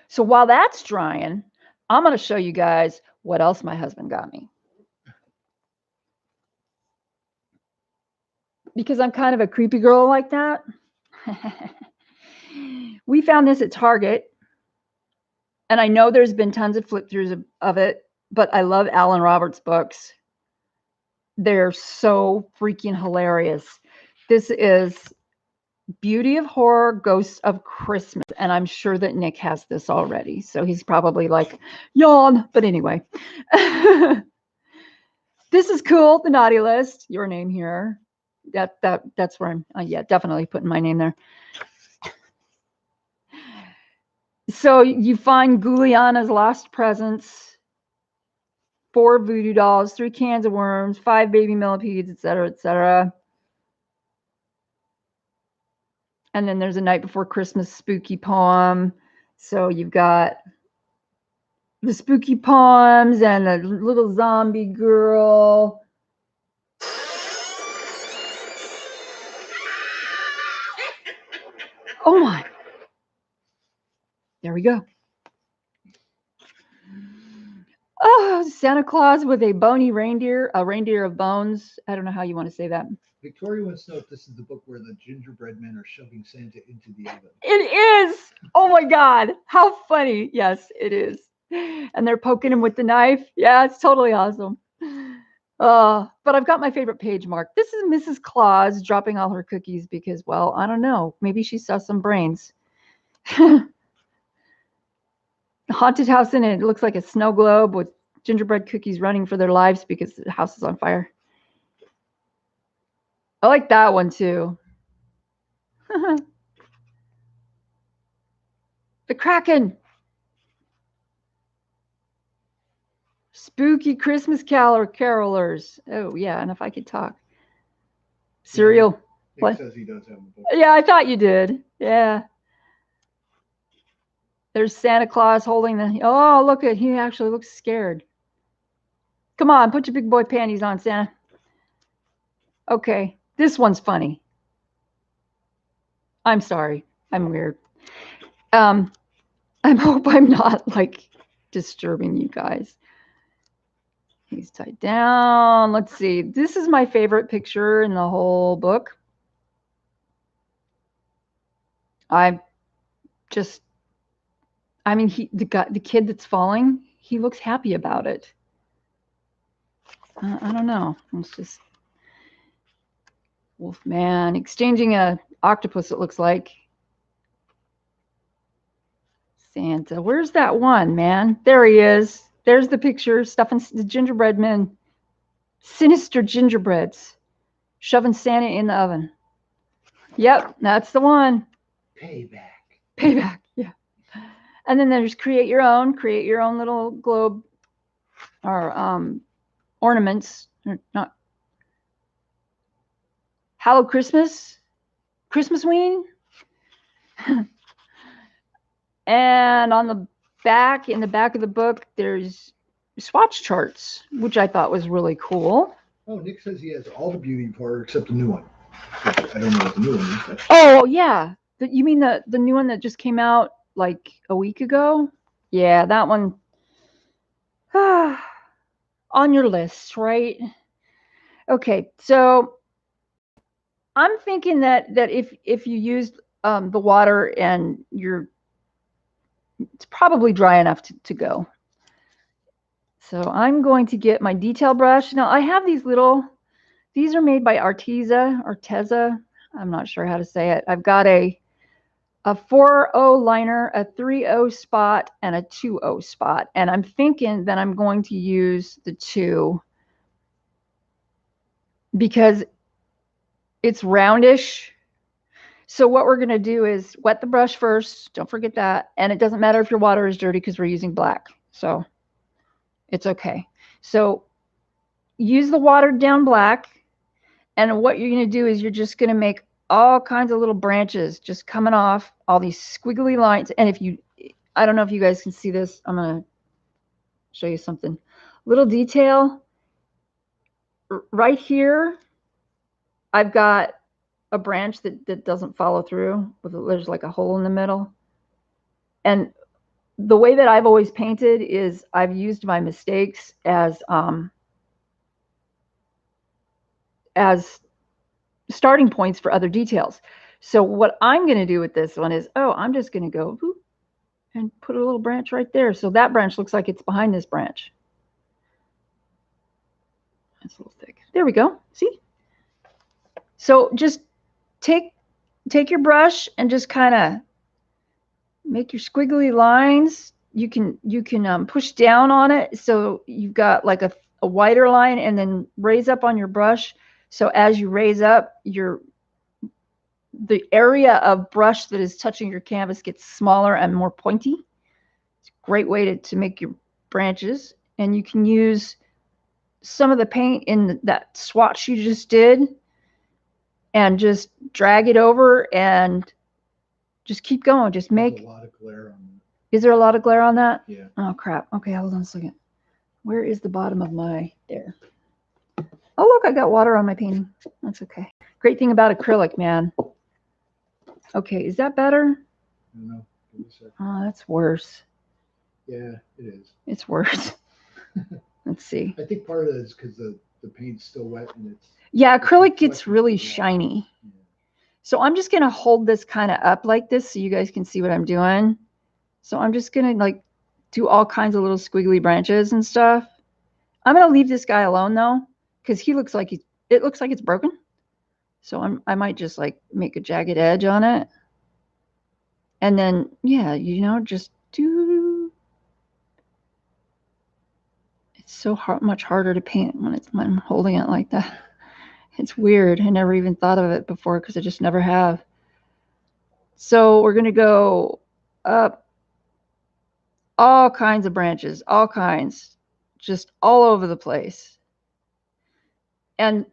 So while that's drying, I'm going to show you guys what else my husband got me. Because I'm kind of a creepy girl like that. We found this at Target. And I know there's been tons of flip throughs of it, but I love Alan Roberts' books. They're so freaking hilarious. This is Beauty of Horror, Ghosts of Christmas. And I'm sure that Nick has this already. So he's probably like, yawn. But anyway, this is cool. The Naughty List, your name here. That's where I'm, yeah, definitely putting my name there. So you find Guliana's Lost Presents, 4 voodoo dolls, 3 cans of worms, 5 baby millipedes, etc., etc. And then there's a Night Before Christmas spooky poem. So you've got the spooky poems and a little zombie girl. Oh my. There we go. Oh, Santa Claus with a bony reindeer, a reindeer of bones. I don't know how you want to say that. Victoria wants to know if this is the book where the gingerbread men are shoving Santa into the oven. It is. Oh my God. How funny. Yes, it is. And they're poking him with the knife. Yeah, it's totally awesome. But I've got my favorite page mark. This is Mrs. Claus dropping all her cookies because, well, I don't know. Maybe she saw some brains. Haunted house in it. It looks like a snow globe with gingerbread cookies running for their lives because the house is on fire. I like that one too. The Kraken. Spooky Christmas carolers. Oh, yeah. And if I could talk. Cereal. Nick What? says he does have a book. Yeah, I thought you did. Yeah. There's Santa Claus holding the. Oh, look at. He actually looks scared. Come on, put your big boy panties on, Santa. Okay. This one's funny. I'm sorry. I'm weird. I hope I'm not like disturbing you guys. He's tied down. Let's see. This is my favorite picture in the whole book. I mean, the kid that's falling, he looks happy about it. I don't know. It's just Wolfman exchanging a octopus, it looks like. Santa. Where's that one, man? There he is. There's the picture. Stuffing the gingerbread men. Sinister gingerbreads. Shoving Santa in the oven. Yep, that's the one. Payback. Payback, yeah. And then there's create your own little globe or ornaments. Not Hello Christmas. Christmasween. And on the back, in the back of the book, there's swatch charts, which I thought was really cool. Oh, Nick says he has all the beauty part except the new one. I don't know what the new one is. But... Oh, yeah. You mean the new one that just came out like a week ago? Yeah, that one. On your list, right? Okay, so I'm thinking that if you used the water and it's probably dry enough to go. So I'm going to get my detail brush. Now I have these are made by Arteza. I'm not sure how to say it. I've got a 4-0 liner, a 3-0 spot, and a 2-0 spot. And I'm thinking that I'm going to use the 2 because it's roundish. So what we're going to do is wet the brush first. Don't forget that. And it doesn't matter if your water is dirty because we're using black. So it's okay. So use the watered down black. And what you're going to do is you're just going to make all kinds of little branches just coming off all these squiggly lines. And I don't know if you guys can see this. I'm going to show you something. Little detail right here. I've got a branch that doesn't follow through. There's like a hole in the middle. And the way that I've always painted is I've used my mistakes as starting points for other details. So what I'm going to do with this one is, I'm just going to go and put a little branch right there. So that branch looks like it's behind this branch. That's a little thick. There we go. See? So just take your brush and just kind of make your squiggly lines. You can push down on it so you've got like a wider line, and then raise up on your brush. So as you raise up, the area of brush that is touching your canvas gets smaller and more pointy. It's a great way to make your branches. And you can use some of the paint in that swatch you just did and just drag it over and just keep going. Just make. There's a lot of glare on that. Is there a lot of glare on that? Yeah. Oh, crap. Okay, hold on a second. Where is the bottom of my, there. Oh, look, I got water on my painting. That's okay. Great thing about acrylic, man. Okay, is that better? I don't know. Give me a second. Oh, that's worse. Yeah, it is. It's worse. Let's see. I think part of it is because the paint's still wet and it's. Yeah, acrylic it's gets really reflective. shiny. Yeah. So I'm just going to hold this kind of up like this so you guys can see what I'm doing. So I'm just going to like do all kinds of little squiggly branches and stuff. I'm going to leave this guy alone though, because he looks like it looks like it's broken. So I might just like make a jagged edge on it. And then, yeah, you know, just do. It's so much harder to paint when I'm holding it like that. It's weird. I never even thought of it before because I just never have. So we're going to go up all kinds of branches, all kinds, just all over the place. And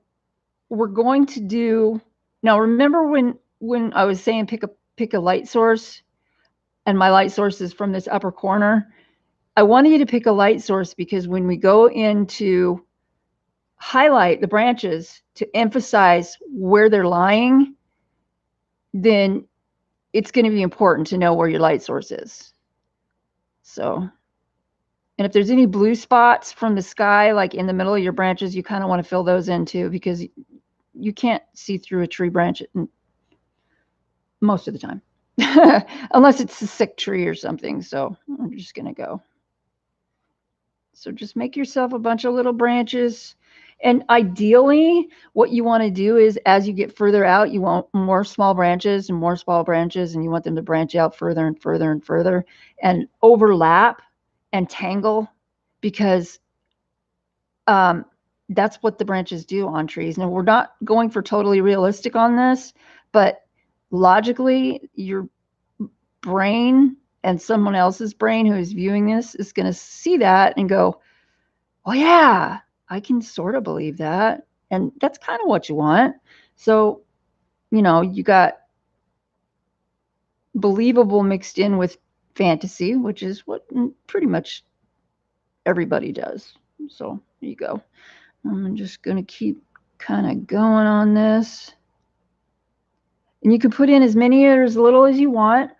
we're going to do, now remember when I was saying pick a light source, and my light source is from this upper corner. I wanted you to pick a light source because when we go into highlight the branches to emphasize where they're lying, then it's going to be important to know where your light source is. So, and if there's any blue spots from the sky, like in the middle of your branches, you kind of want to fill those in too, because you can't see through a tree branch most of the time, unless it's a sick tree or something. So I'm just going to go. So just make yourself a bunch of little branches. And ideally, what you want to do is as you get further out, you want more small branches and more small branches, and you want them to branch out further and further and further and overlap and tangle, because that's what the branches do on trees. Now, we're not going for totally realistic on this, but logically, your brain and someone else's brain who is viewing this is going to see that and go, oh yeah, I can sort of believe that. And that's kind of what you want. So, you know, you got believable mixed in with fantasy, which is what pretty much everybody does. So there you go. I'm just going to keep kind of going on this. And you can put in as many or as little as you want.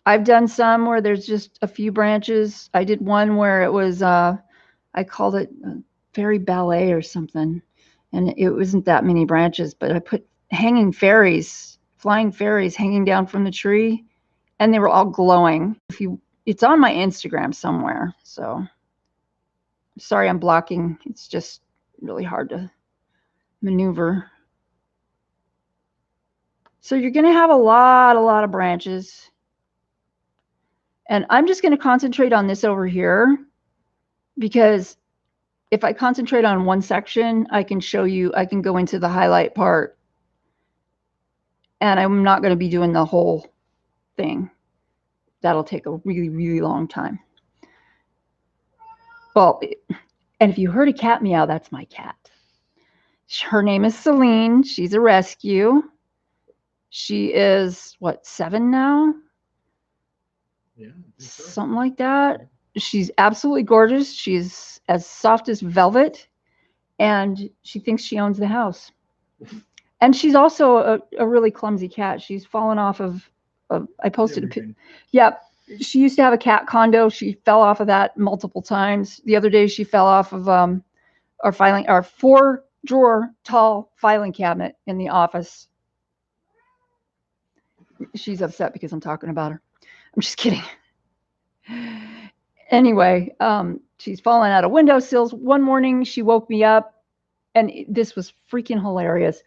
I've done some where there's just a few branches. I did one where it was, I called it fairy ballet or something. And it wasn't that many branches, but I put hanging fairies, flying fairies hanging down from the tree. And they were all glowing. It's on my Instagram somewhere. So sorry, I'm blocking. It's just really hard to maneuver. So you're going to have a lot of branches. And I'm just going to concentrate on this over here, because if I concentrate on one section, I can show you, I can go into the highlight part, and I'm not going to be doing the whole thing. That'll take a really long time. Well, and if you heard a cat meow, that's my cat. Her name is Celine. She's a rescue. She is, what, 7 now? Yeah, so. Something like that. She's absolutely gorgeous. She's as soft as velvet, and she thinks she owns the house. And she's also a really clumsy cat. She's fallen off of I posted everything. Yep. She used to have a cat condo. She fell off of that multiple times. The other day she fell off of our 4-drawer tall filing cabinet in the office. She's upset because I'm talking about her. I'm just kidding. Anyway, she's fallen out of windowsills. One morning she woke me up, and this was freaking hilarious.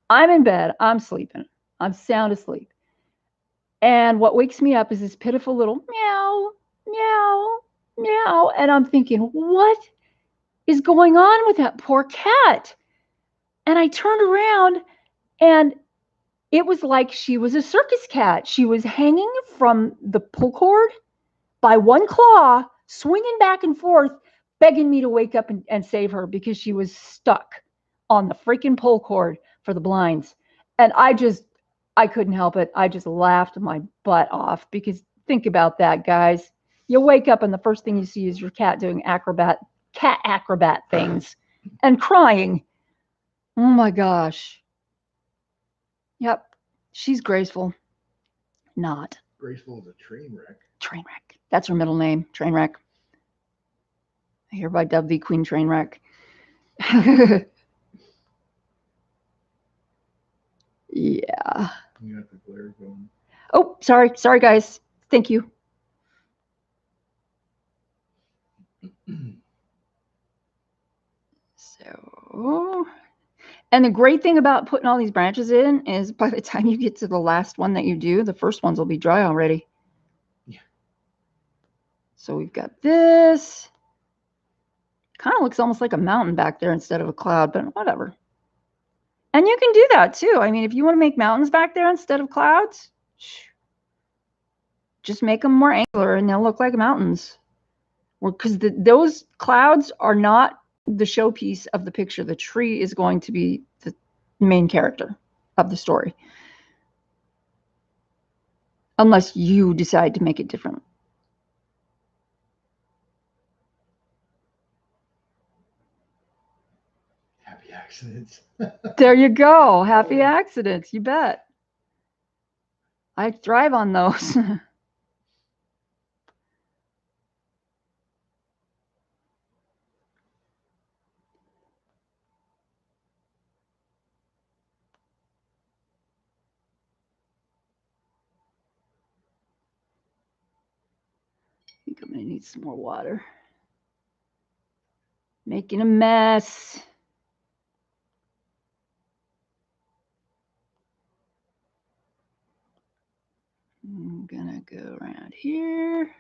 I'm in bed. I'm sleeping. I'm sound asleep. And what wakes me up is this pitiful little meow, meow, meow. And I'm thinking, what is going on with that poor cat? And I turned around, and it was like she was a circus cat. She was hanging from the pull cord by one claw, swinging back and forth, begging me to wake up and save her because she was stuck on the freaking pull cord for the blinds. And I couldn't help it. I just laughed my butt off because think about that, guys. You wake up and the first thing you see is your cat doing cat acrobat things and crying. Oh my gosh. Yep. She's graceful. Not. Graceful as a train wreck. Trainwreck. That's her middle name. Trainwreck. I hereby dub thee Queen Trainwreck. Yeah. You got the glare going. Oh, sorry. Sorry, guys. Thank you. So, and the great thing about putting all these branches in is by the time you get to the last one that you do, the first ones will be dry already. Yeah. So we've got this. Kind of looks almost like a mountain back there instead of a cloud, but whatever. And you can do that too. I mean, if you want to make mountains back there instead of clouds, just make them more angular and they'll look like mountains. Because those clouds are not the showpiece of the picture. The tree is going to be the main character of the story. Unless you decide to make it different. Happy accidents. There you go. Happy accidents. You bet. I thrive on those. I think I'm going to need some more water. Making a mess. I'm going to go around here.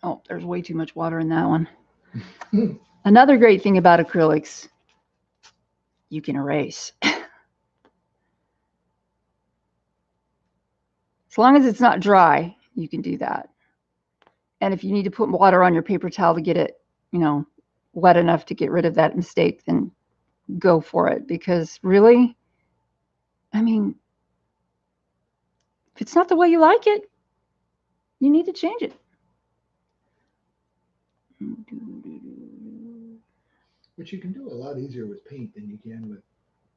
Oh, there's way too much water in that one. Another great thing about acrylics, you can erase. As long as it's not dry, you can do that. And if you need to put water on your paper towel to get it, wet enough to get rid of that mistake, then go for it. Because really, I mean, if it's not the way you like it, you need to change it. Which you can do a lot easier with paint than you can with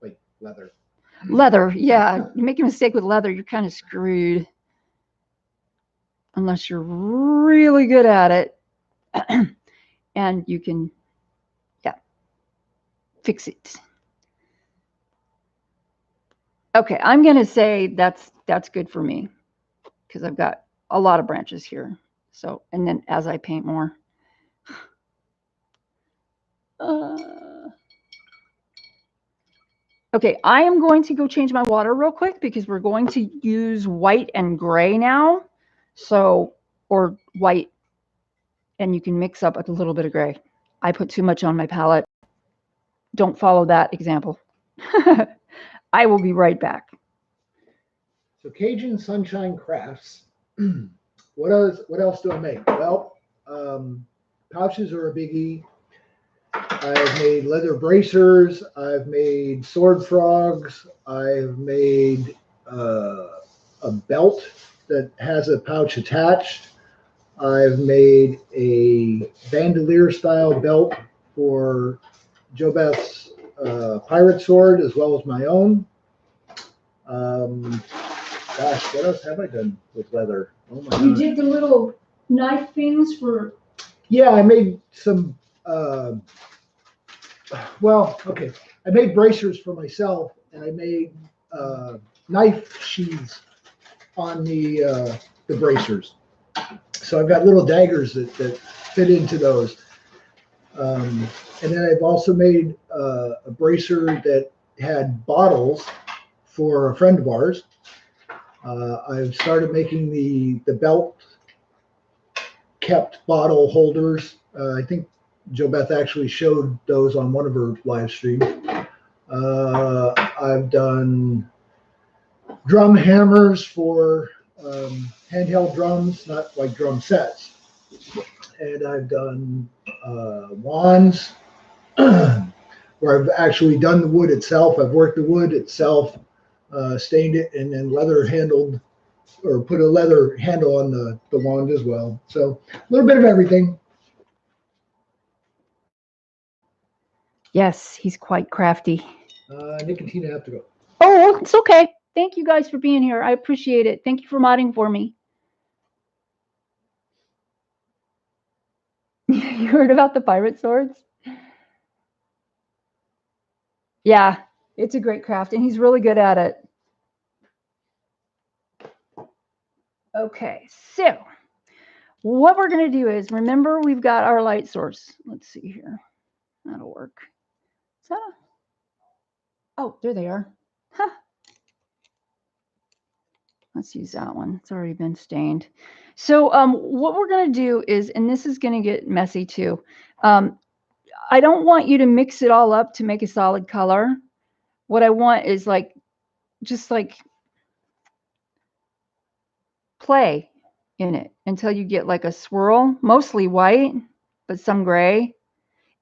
like leather. Leather, yeah. You make a mistake with leather, you're kind of screwed. Unless you're really good at it. And you can, fix it. Okay, I'm going to say that's good for me because I've got a lot of branches here. So, and then as I paint more. Okay, I am going to go change my water real quick because we're going to use white and gray now. So, or white, and you can mix up a little bit of gray. I put too much on my palette. Don't follow that example. I will be right back. So Cajun Sunshine Crafts. What else do I make? Well, pouches are a biggie. I've made leather bracers. I've made sword frogs. I've made a belt that has a pouch attached. I've made a bandolier style belt for JoBeth's pirate sword as well as my own. Gosh, what else have I done with leather? Oh my You did the little knife things for. Yeah, I made some. Well, okay. I made bracers for myself, and I made knife sheaths on the bracers. So I've got little daggers that fit into those. And then I've also made a bracer that had bottles for a friend of ours. I've started making the belt kept bottle holders. I think JoBeth actually showed those on one of her live streams. I've done drum hammers for handheld drums, not like drum sets. And I've done wands where I've actually done the wood itself. I've worked the wood itself, stained it, and then leather handled or put a leather handle on the wand as well. So a little bit of everything. Yes, he's quite crafty. Nick and Tina have to go. Oh, it's okay. Thank you guys for being here. I appreciate it. Thank you for modding for me. You heard about the pirate swords? Yeah, it's a great craft, and he's really good at it. Okay, so what we're going to do is, remember, we've got our light source. Let's see here. That'll work. Is that a... Oh, there they are. Huh. Let's use that one. It's already been stained. So what we're going to do is, and this is going to get messy too. I don't want you to mix it all up to make a solid color. What I want is like, just like play in it until you get like a swirl, mostly white, but some gray.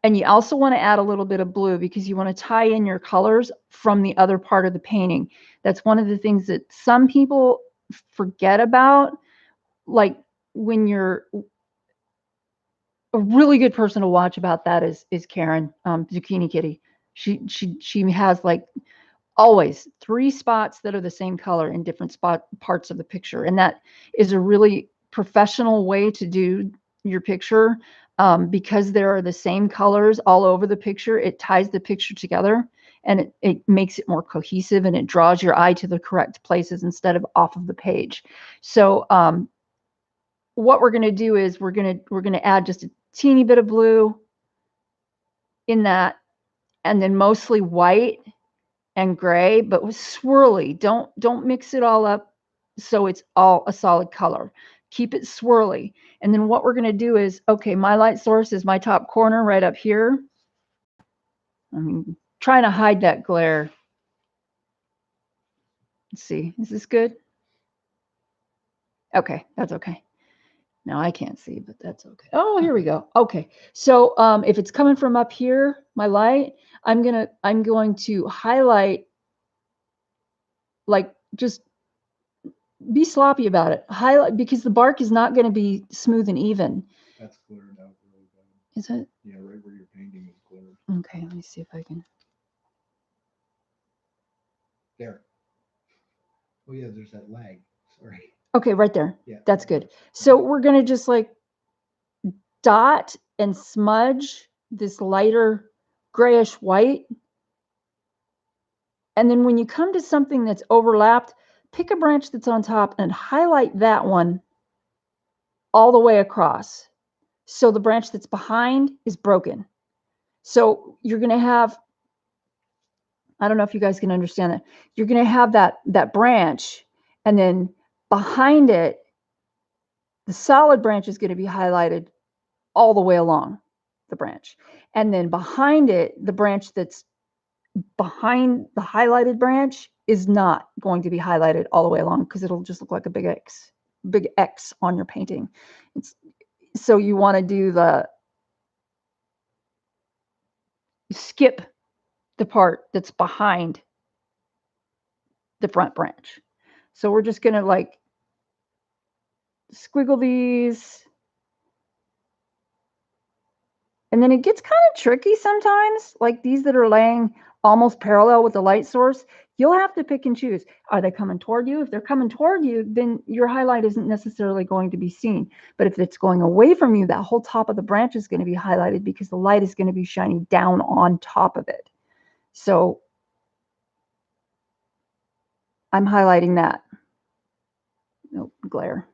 And you also want to add a little bit of blue because you want to tie in your colors from the other part of the painting. That's one of the things that some people forget about. Like when you're a really good person to watch about that is Karen, Zucchini Kitty. She has like always 3 spots that are the same color in different parts of the picture. And that is a really professional way to do your picture. Because there are the same colors all over the picture, it ties the picture together and it makes it more cohesive and it draws your eye to the correct places instead of off of the page. So what we're going to do is we're going to add just a teeny bit of blue in that, and then mostly white and gray, but with swirly. Don't mix it all up so it's all a solid color. Keep it swirly. And then what we're going to do is, okay, my light source is my top corner right up here. I'm trying to hide that glare. Let's see, is this good? Okay, that's okay. Now I can't see, but that's okay. Oh, here we go. Okay, so if it's coming from up here, my light, I'm going to highlight, like, just be sloppy about it. Highlight, because the bark is not going to be smooth and even. That's glittered out really bad. Is it? Yeah, right where you're painting is glittered. Okay, let me see if I can. There. Oh yeah, there's that lag. Sorry. Okay, right there. Yeah. That's good. So we're going to just like dot and smudge this lighter grayish white. And then when you come to something that's overlapped, pick a branch that's on top and highlight that one all the way across. So the branch that's behind is broken. So you're going to have, I don't know if you guys can understand that. You're going to have that branch, and then behind it, the solid branch is going to be highlighted all the way along the branch. And then behind it, the branch that's behind the highlighted branch is not going to be highlighted all the way along because it'll just look like a big X on your painting. So you want to do skip the part that's behind the front branch. So we're just going to like squiggle these. And then it gets kind of tricky sometimes, like these that are laying almost parallel with the light source. You'll have to pick and choose. Are they coming toward you? If they're coming toward you, then your highlight isn't necessarily going to be seen. But if it's going away from you, that whole top of the branch is going to be highlighted because the light is going to be shining down on top of it. So I'm highlighting that. Nope, glare.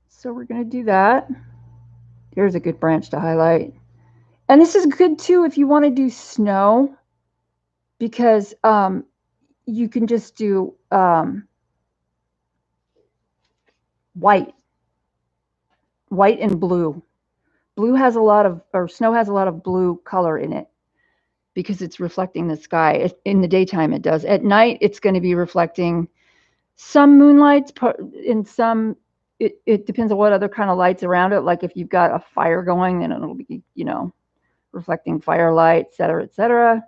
So we're going to do that. Here's a good branch to highlight. And this is good too if you want to do snow, because you can just do white and blue. Blue has a lot of, or snow has a lot of blue color in it. because it's reflecting the sky. In the daytime, it does. At night, it's going to be reflecting some moonlights, in some, it depends on what other kind of lights around it. Like if you've got a fire going, then it'll be, reflecting firelight, et cetera, et cetera.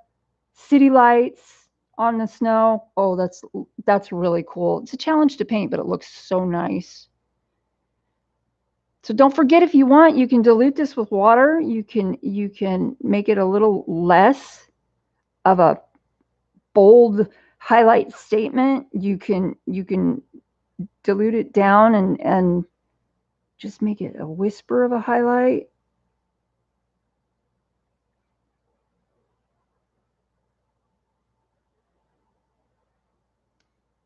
City lights on the snow. Oh, that's really cool. It's a challenge to paint, but it looks so nice. So don't forget, if you want, you can dilute this with water. You can make it a little less of a bold highlight statement. You can dilute it down and just make it a whisper of a highlight.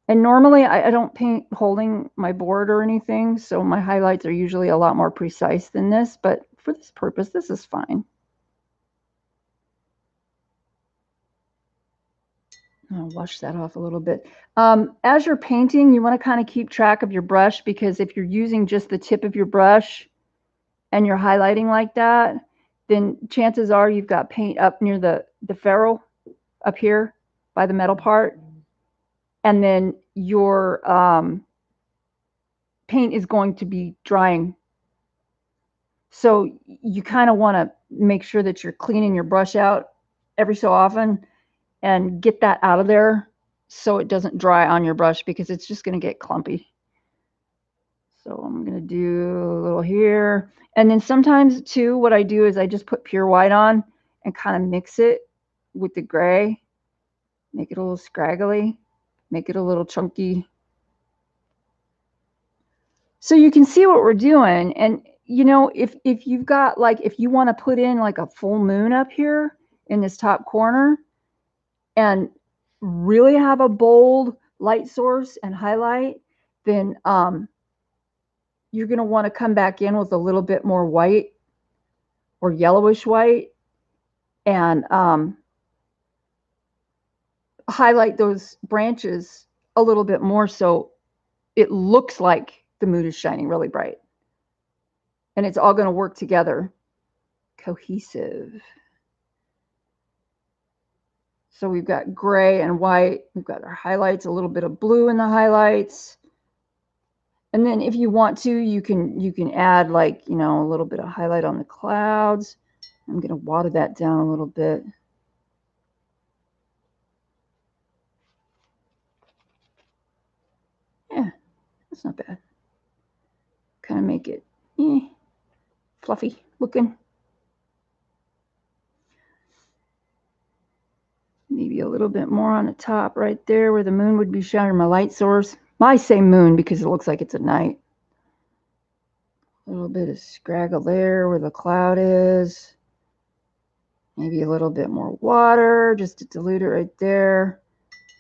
And normally I don't paint holding my board or anything, so my highlights are usually a lot more precise than this, but for this purpose, this is fine. I'll wash that off a little bit. As you're painting, you want to kind of keep track of your brush, because if you're using just the tip of your brush and you're highlighting like that, then chances are you've got paint up near the ferrule up here by the metal part. And then your paint is going to be drying. So you kind of want to make sure that you're cleaning your brush out every so often and get that out of there so it doesn't dry on your brush, because it's just going to get clumpy. So I'm going to do a little here. And then sometimes too, what I do is I just put pure white on and kind of mix it with the gray, make it a little scraggly, make it a little chunky. So you can see what we're doing. And if you've got, like, if you want to put in like a full moon up here in this top corner and really have a bold light source and highlight, then you're going to want to come back in with a little bit more white or yellowish white and highlight those branches a little bit more so it looks like the moon is shining really bright. And it's all going to work together. Cohesive. So we've got gray and white. We've got our highlights, a little bit of blue in the highlights. And then if you want to, you can add, like, a little bit of highlight on the clouds. I'm going to water that down a little bit. Yeah, that's not bad. Kind of make it fluffy looking. Maybe a little bit more on the top right there where the moon would be shining, my light source. I say moon because it looks like it's at night. A little bit of scraggle there where the cloud is. Maybe a little bit more water just to dilute it right there.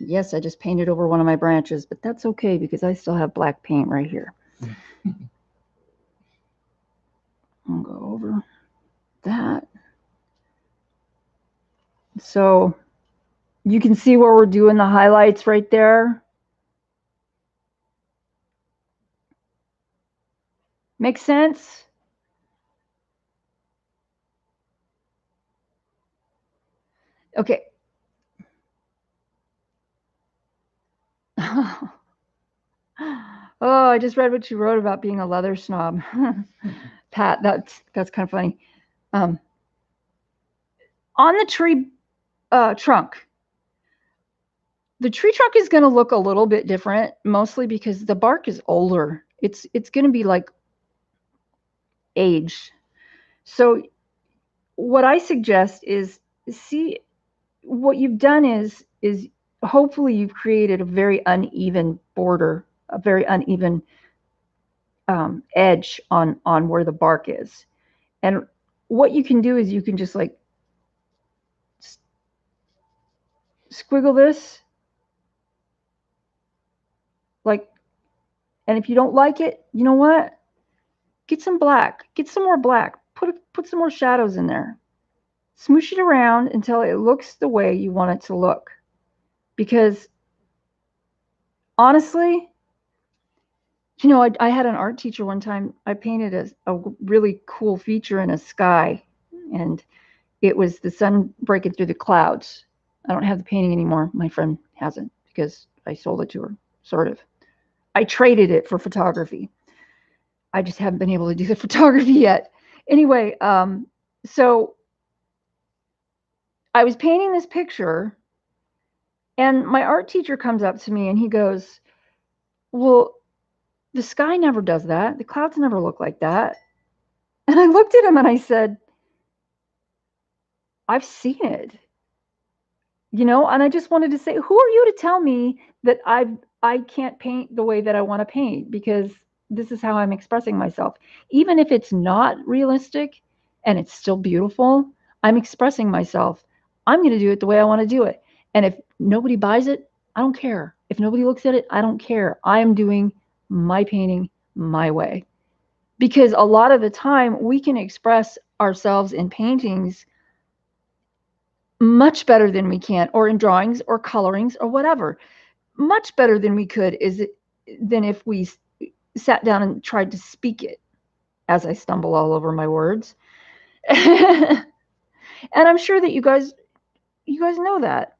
Yes, I just painted over one of my branches, but that's okay because I still have black paint right here. I'll go over that. So you can see where we're doing the highlights right there. Make sense? Okay. Oh, I just read what you wrote about being a leather snob. Pat, that's kind of funny. On the tree trunk, the tree trunk is going to look a little bit different, mostly because the bark is older. It's going to be like aged. So what I suggest is, see, what you've done is hopefully you've created a very uneven border, a very uneven edge on where the bark is. And what you can do is you can just like squiggle this, like, and if you don't like it, you know what? Get some black, get some more black, put some more shadows in there. Smoosh it around until it looks the way you want it to look. Because honestly, I had an art teacher one time. I painted a really cool feature in a sky, and it was the sun breaking through the clouds. I don't have the painting anymore. My friend hasn't because I sold it to her, sort of. I traded it for photography. I just haven't been able to do the photography yet. Anyway, so I was painting this picture, and my art teacher comes up to me and he goes, well, the sky never does that. The clouds never look like that. And I looked at him and I said, I've seen it. You know, and I just wanted to say, who are you to tell me that I can't paint the way that I want to paint? Because this is how I'm expressing myself. Even if it's not realistic and it's still beautiful, I'm expressing myself. I'm going to do it the way I want to do it. And if nobody buys it, I don't care. If nobody looks at it, I don't care. I am doing my painting my way. Because a lot of the time we can express ourselves in paintings much better than we can, or in drawings or colorings or whatever, much better than we could than if we sat down and tried to speak it, as I stumble all over my words. And I'm sure that you guys know that.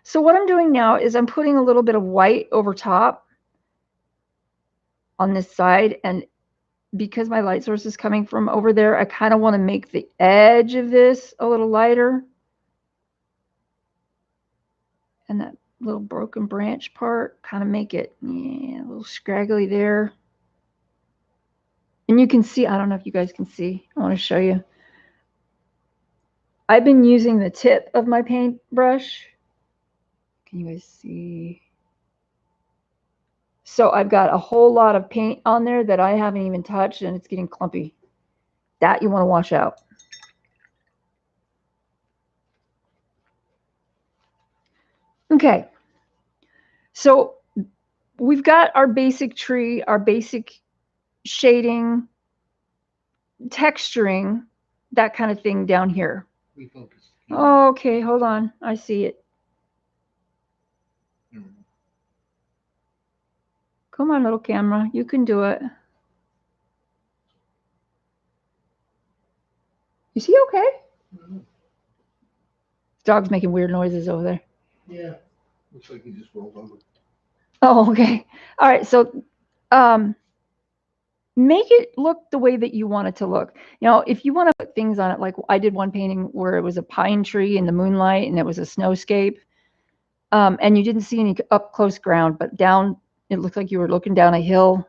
So what I'm doing now is I'm putting a little bit of white over top on this side, and because my light source is coming from over there, I kind of want to make the edge of this a little lighter. And that little broken branch part, kind of make it a little scraggly there. And you can see, I don't know if you guys can see, I want to show you. I've been using the tip of my paintbrush. Can you guys see? So I've got a whole lot of paint on there that I haven't even touched, and it's getting clumpy. That you want to wash out. Okay. So we've got our basic tree, our basic shading, texturing, that kind of thing down here. Refocus. Oh, okay, hold on. I see it. Come on, little camera. You can do it. Is he okay? Mm-hmm. Dog's making weird noises over there. Yeah. Looks like he just rolled over. Oh, okay. All right. So make it look the way that you want it to look. You know, if you want to put things on it, like I did one painting where it was a pine tree in the moonlight and it was a snowscape, and you didn't see any up close ground, but down, it looked like you were looking down a hill.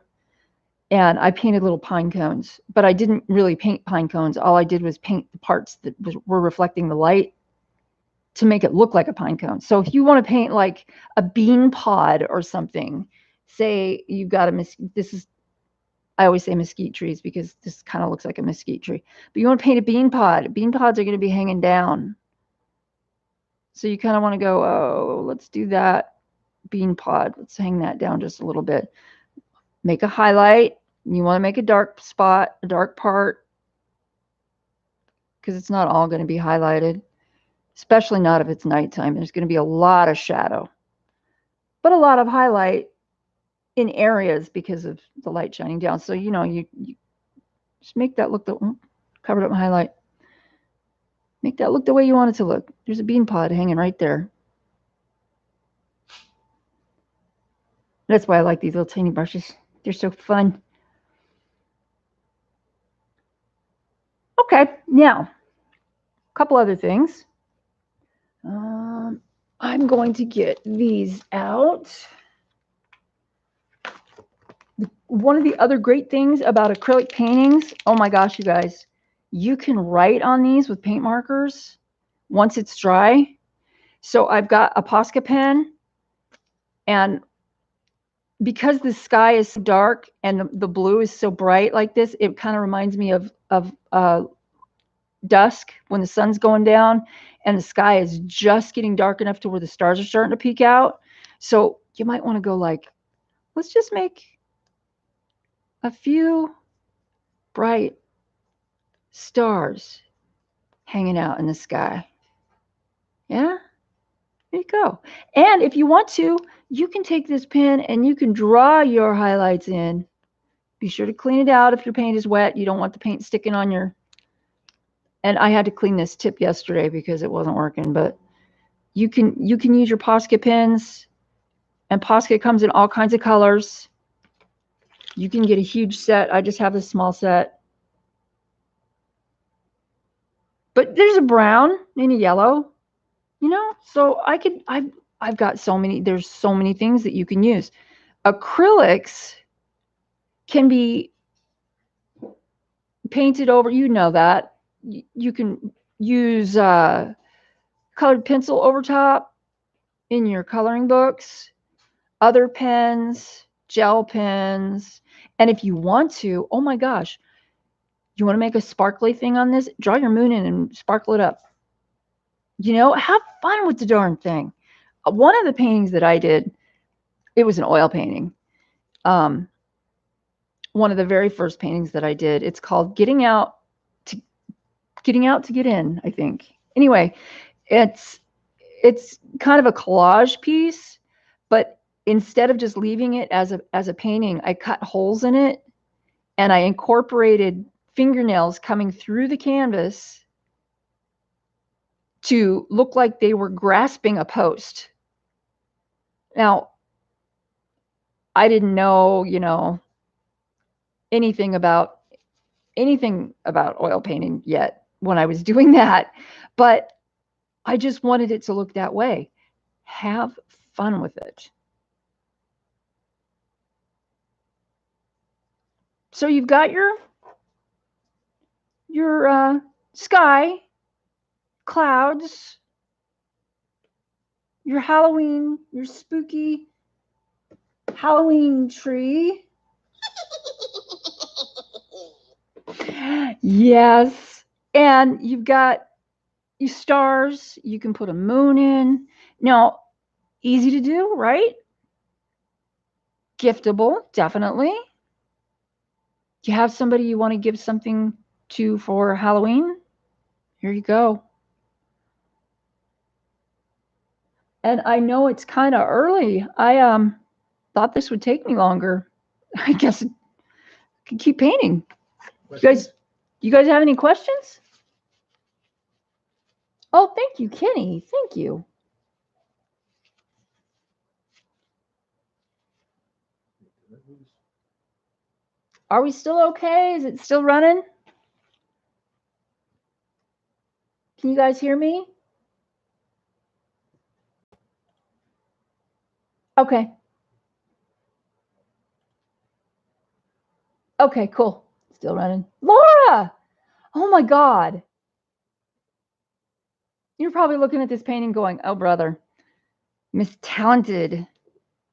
And I painted little pine cones, but I didn't really paint pine cones. All I did was paint the parts that were reflecting the light to make it look like a pine cone. So if you want to paint like a bean pod or something, say you've got I always say mesquite trees because this kind of looks like a mesquite tree, but you want to paint a bean pod. Bean pods are going to be hanging down. So you kind of want to go, oh, let's do that bean pod. Let's hang that down just a little bit. Make a highlight. You want to make a dark spot, a dark part, because it's not all going to be highlighted, especially not if it's nighttime. There's going to be a lot of shadow, but a lot of highlight in areas because of the light shining down. So, you know, you just make that look, covered up my highlight. Make that look the way you want it to look. There's a bean pod hanging right there. That's why I like these little tiny brushes. They're so fun. Okay, now, a couple other things. I'm going to get these out. One of the other great things about acrylic paintings, oh my gosh, you guys, you can write on these with paint markers once it's dry. So I've got a Posca pen, and because the sky is so dark and the blue is so bright like this, it kind of reminds me of dusk when the sun's going down and the sky is just getting dark enough to where the stars are starting to peek out. So you might want to go like, let's just make a few bright stars hanging out in the sky. Yeah, there you go. And if you want to, you can take this pen and you can draw your highlights in. Be sure to clean it out if your paint is wet. You don't want the paint sticking on your, And I had to clean this tip yesterday because it wasn't working, but you can use your Posca pens, and Posca comes in all kinds of colors. You can get a huge set. I just have the small set. But there's a brown and a yellow, you know? So I've got so many, there's so many things that you can use. Acrylics can be painted over, you know that. You can use colored pencil over top in your coloring books, other pens, gel pens. And if you want to, oh my gosh, you want to make a sparkly thing on this? Draw your moon in and sparkle it up. You know, have fun with the darn thing. One of the paintings that I did, it was an oil painting. One of the very first paintings that I did, it's called Getting Out to Get In, I think. Anyway, it's kind of a collage piece, but instead of just leaving it as a painting, I cut holes in it and I incorporated fingernails coming through the canvas to look like they were grasping a post. Now, I didn't know, you know, anything about oil painting yet when I was doing that, but I just wanted it to look that way. Have fun with it. So you've got your sky, clouds, your Halloween, your spooky Halloween tree. Yes. And you've got your stars. You can put a moon in. Now, easy to do, right? Giftable, definitely. Do you have somebody you want to give something to for Halloween? Here you go. And I know it's kind of early. I thought this would take me longer. I guess I can keep painting. You guys have any questions? Oh, thank you, Kenny. Thank you. Are we still okay? Is it still running? Can you guys hear me? Okay. Okay, cool. Still running. Laura! Oh my God. You're probably looking at this painting going, oh, brother, Miss Talented.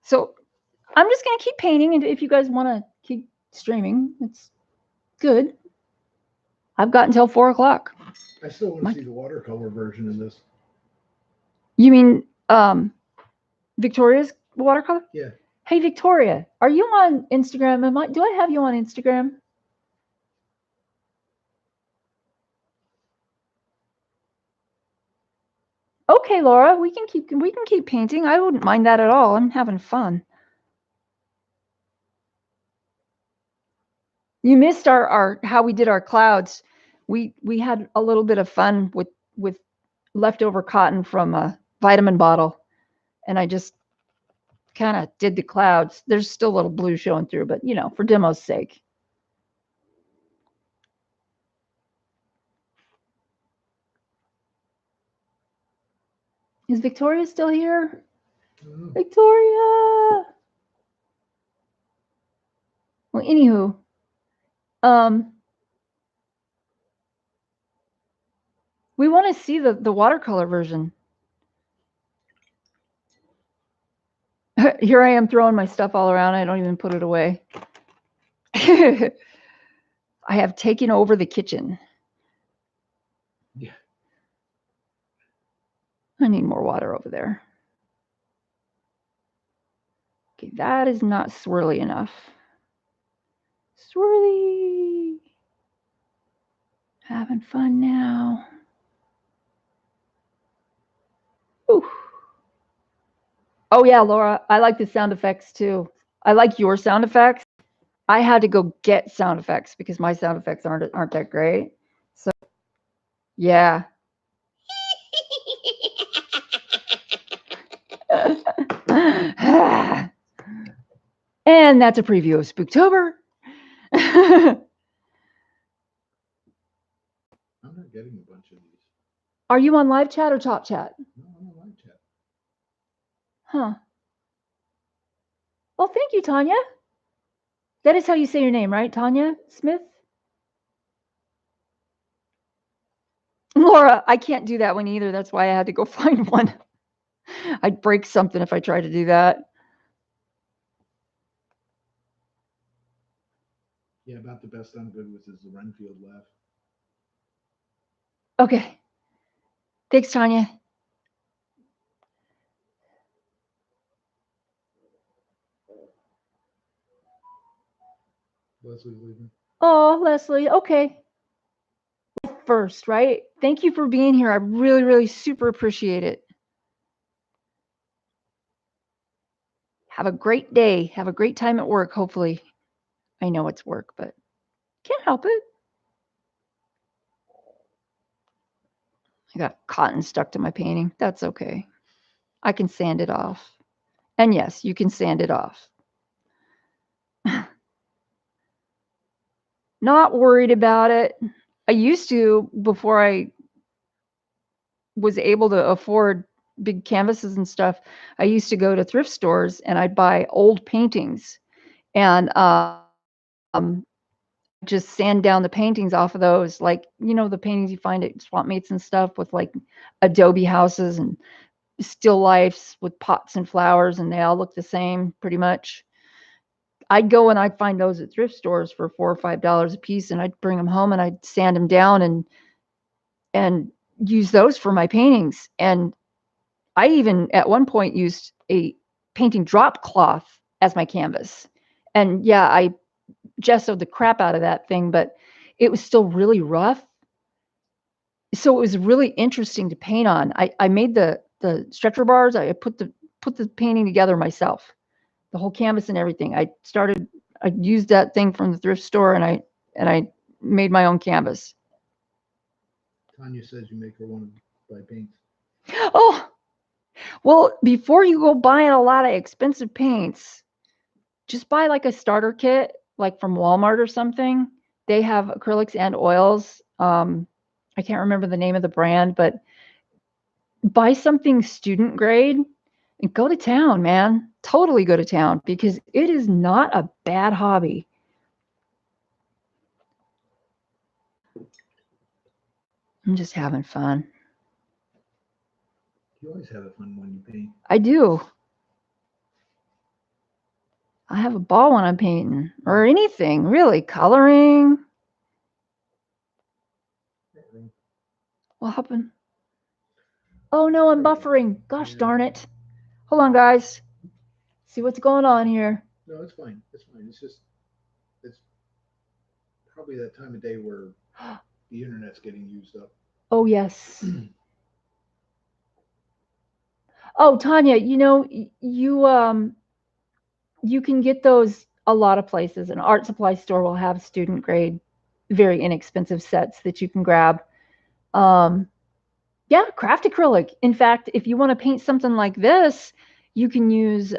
So I'm just going to keep painting. And if you guys want to keep streaming, it's good. I've got until 4 o'clock. I still want to see the watercolor version of this. You mean Victoria's watercolor? Yeah. Hey, Victoria, are you on Instagram? Do I have you on Instagram? Okay, Laura, we can keep painting. I wouldn't mind that at all. I'm having fun. You missed our how we did our clouds. We had a little bit of fun with leftover cotton from a vitamin bottle, and I just kind of did the clouds. There's still a little blue showing through, but you know, for demo's sake. Is Victoria still here? Mm-hmm. Victoria. Well, anywho, we want to see the watercolor version. Here I am throwing my stuff all around. I don't even put it away. I have taken over the kitchen. Yeah. I need more water over there. Okay, that is not swirly enough. Swirly. Having fun now. Ooh. Oh yeah, Laura, I like the sound effects too. I like your sound effects. I had to go get sound effects because my sound effects aren't that great. So Yeah. And that's a preview of Spooktober. I'm not getting a bunch of these. Are you on live chat or top chat? No, I'm on live chat. Huh. Well, thank you, Tanya. That is how you say your name, right? Tanya Smith? Laura, I can't do that one either. That's why I had to go find one. I'd break something if I tried to do that. Yeah, about the best I'm good with is the Renfield laugh. Okay. Thanks, Tanya. Leslie's leaving. Oh, Leslie. Okay. First, right? Thank you for being here. I really, really super appreciate it. Have a great day. Have a great time at work, hopefully. I know it's work, but can't help it. I got cotton stuck to my painting. That's okay. I can sand it off. And yes, you can sand it off. Not worried about it. I used to before I was able to afford big canvases and stuff. I used to go to thrift stores and I'd buy old paintings and just sand down the paintings off of those, like, you know, the paintings you find at swap meets and stuff with like adobe houses and still lifes with pots and flowers, and they all look the same pretty much. I'd go and I'd find those at thrift stores for $4 or $5 a piece, and I'd bring them home and I'd sand them down and use those for my paintings. And I even at one point used a painting drop cloth as my canvas. And yeah, I gessoed the crap out of that thing, but it was still really rough. So it was really interesting to paint on. I made the stretcher bars. I put the painting together myself, the whole canvas and everything. I used that thing from the thrift store and I made my own canvas. Tanya says you make her want to buy paints. Oh, well, before you go buying a lot of expensive paints, just buy like a starter kit, like from Walmart or something. They have acrylics and oils. I can't remember the name of the brand, but buy something student grade and go to town, man. Totally go to town because it is not a bad hobby. I'm just having fun. You always have fun when you paint. I do. I have a ball when I'm painting or anything, really. Coloring. What happened? Oh no, I'm buffering. Gosh darn it. Hold on, guys. See what's going on here. No, it's fine. It's fine. It's probably that time of day where the internet's getting used up. Oh, yes. Oh, Tanya, you know, you can get those a lot of places. An art supply store will have student grade, very inexpensive sets that you can grab. Yeah, craft acrylic. In fact, if you want to paint something like this, you can use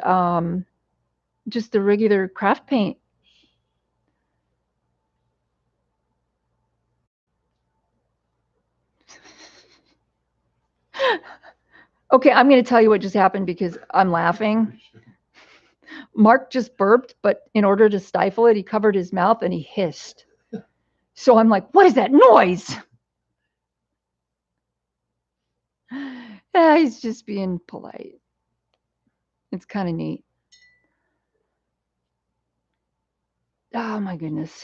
just the regular craft paint. Okay, I'm going to tell you what just happened because I'm laughing. Mark just burped, but in order to stifle it, he covered his mouth and he hissed. So I'm like, what is that noise? He's just being polite. It's kind of neat. Oh my goodness.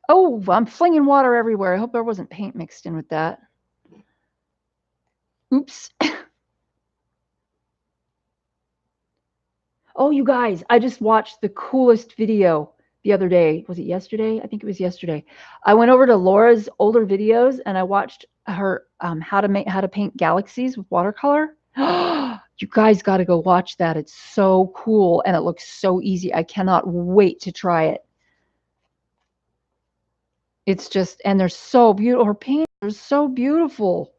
Oh, I'm flinging water everywhere. I hope there wasn't paint mixed in with that. Oops. Oh, you guys, I just watched the coolest video the other day. Was it yesterday? I think it was yesterday. I went over to Laura's older videos and I watched her how to paint galaxies with watercolor. You guys got to go watch that. It's so cool and it looks so easy. I cannot wait to try it. It's just, and they're so beautiful. Her paintings are so beautiful.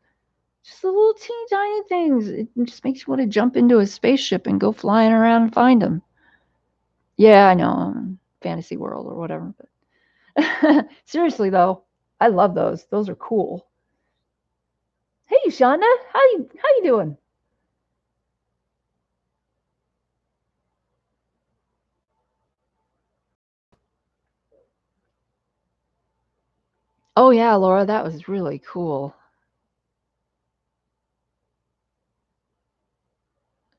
Just the little teeny tiny things. It just makes you want to jump into a spaceship and go flying around and find them. Yeah, I know, fantasy world or whatever. But seriously though, I love those. Those are cool. Hey, Shonda, how you doing? Oh yeah, Laura, that was really cool.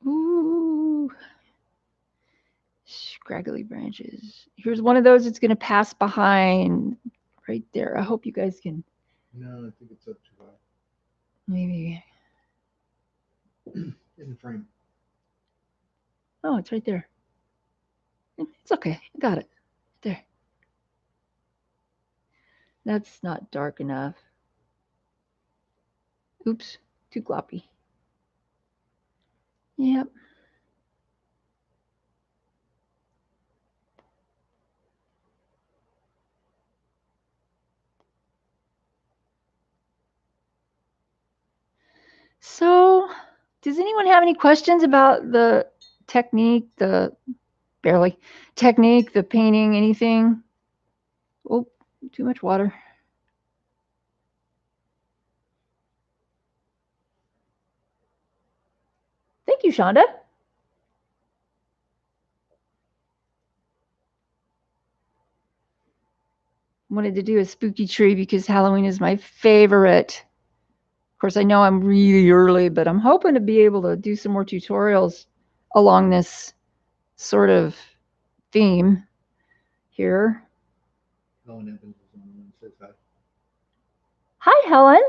Ooh, scraggly branches. Here's one of those. It's gonna pass behind right there. I hope you guys can No, I think it's up too high maybe. in the frame. Oh, it's right there. It's okay. I got it. There. That's not dark enough. Oops, too gloppy. Yep. So, does anyone have any questions about the technique, the barely technique, the painting, anything? Oh, too much water. Thank you, Shonda. Wanted to do a spooky tree because Halloween is my favorite. Of course, I know I'm really early, but I'm hoping to be able to do some more tutorials along this sort of theme here. Helen Evans is on the one that says hi. Hi, Helen.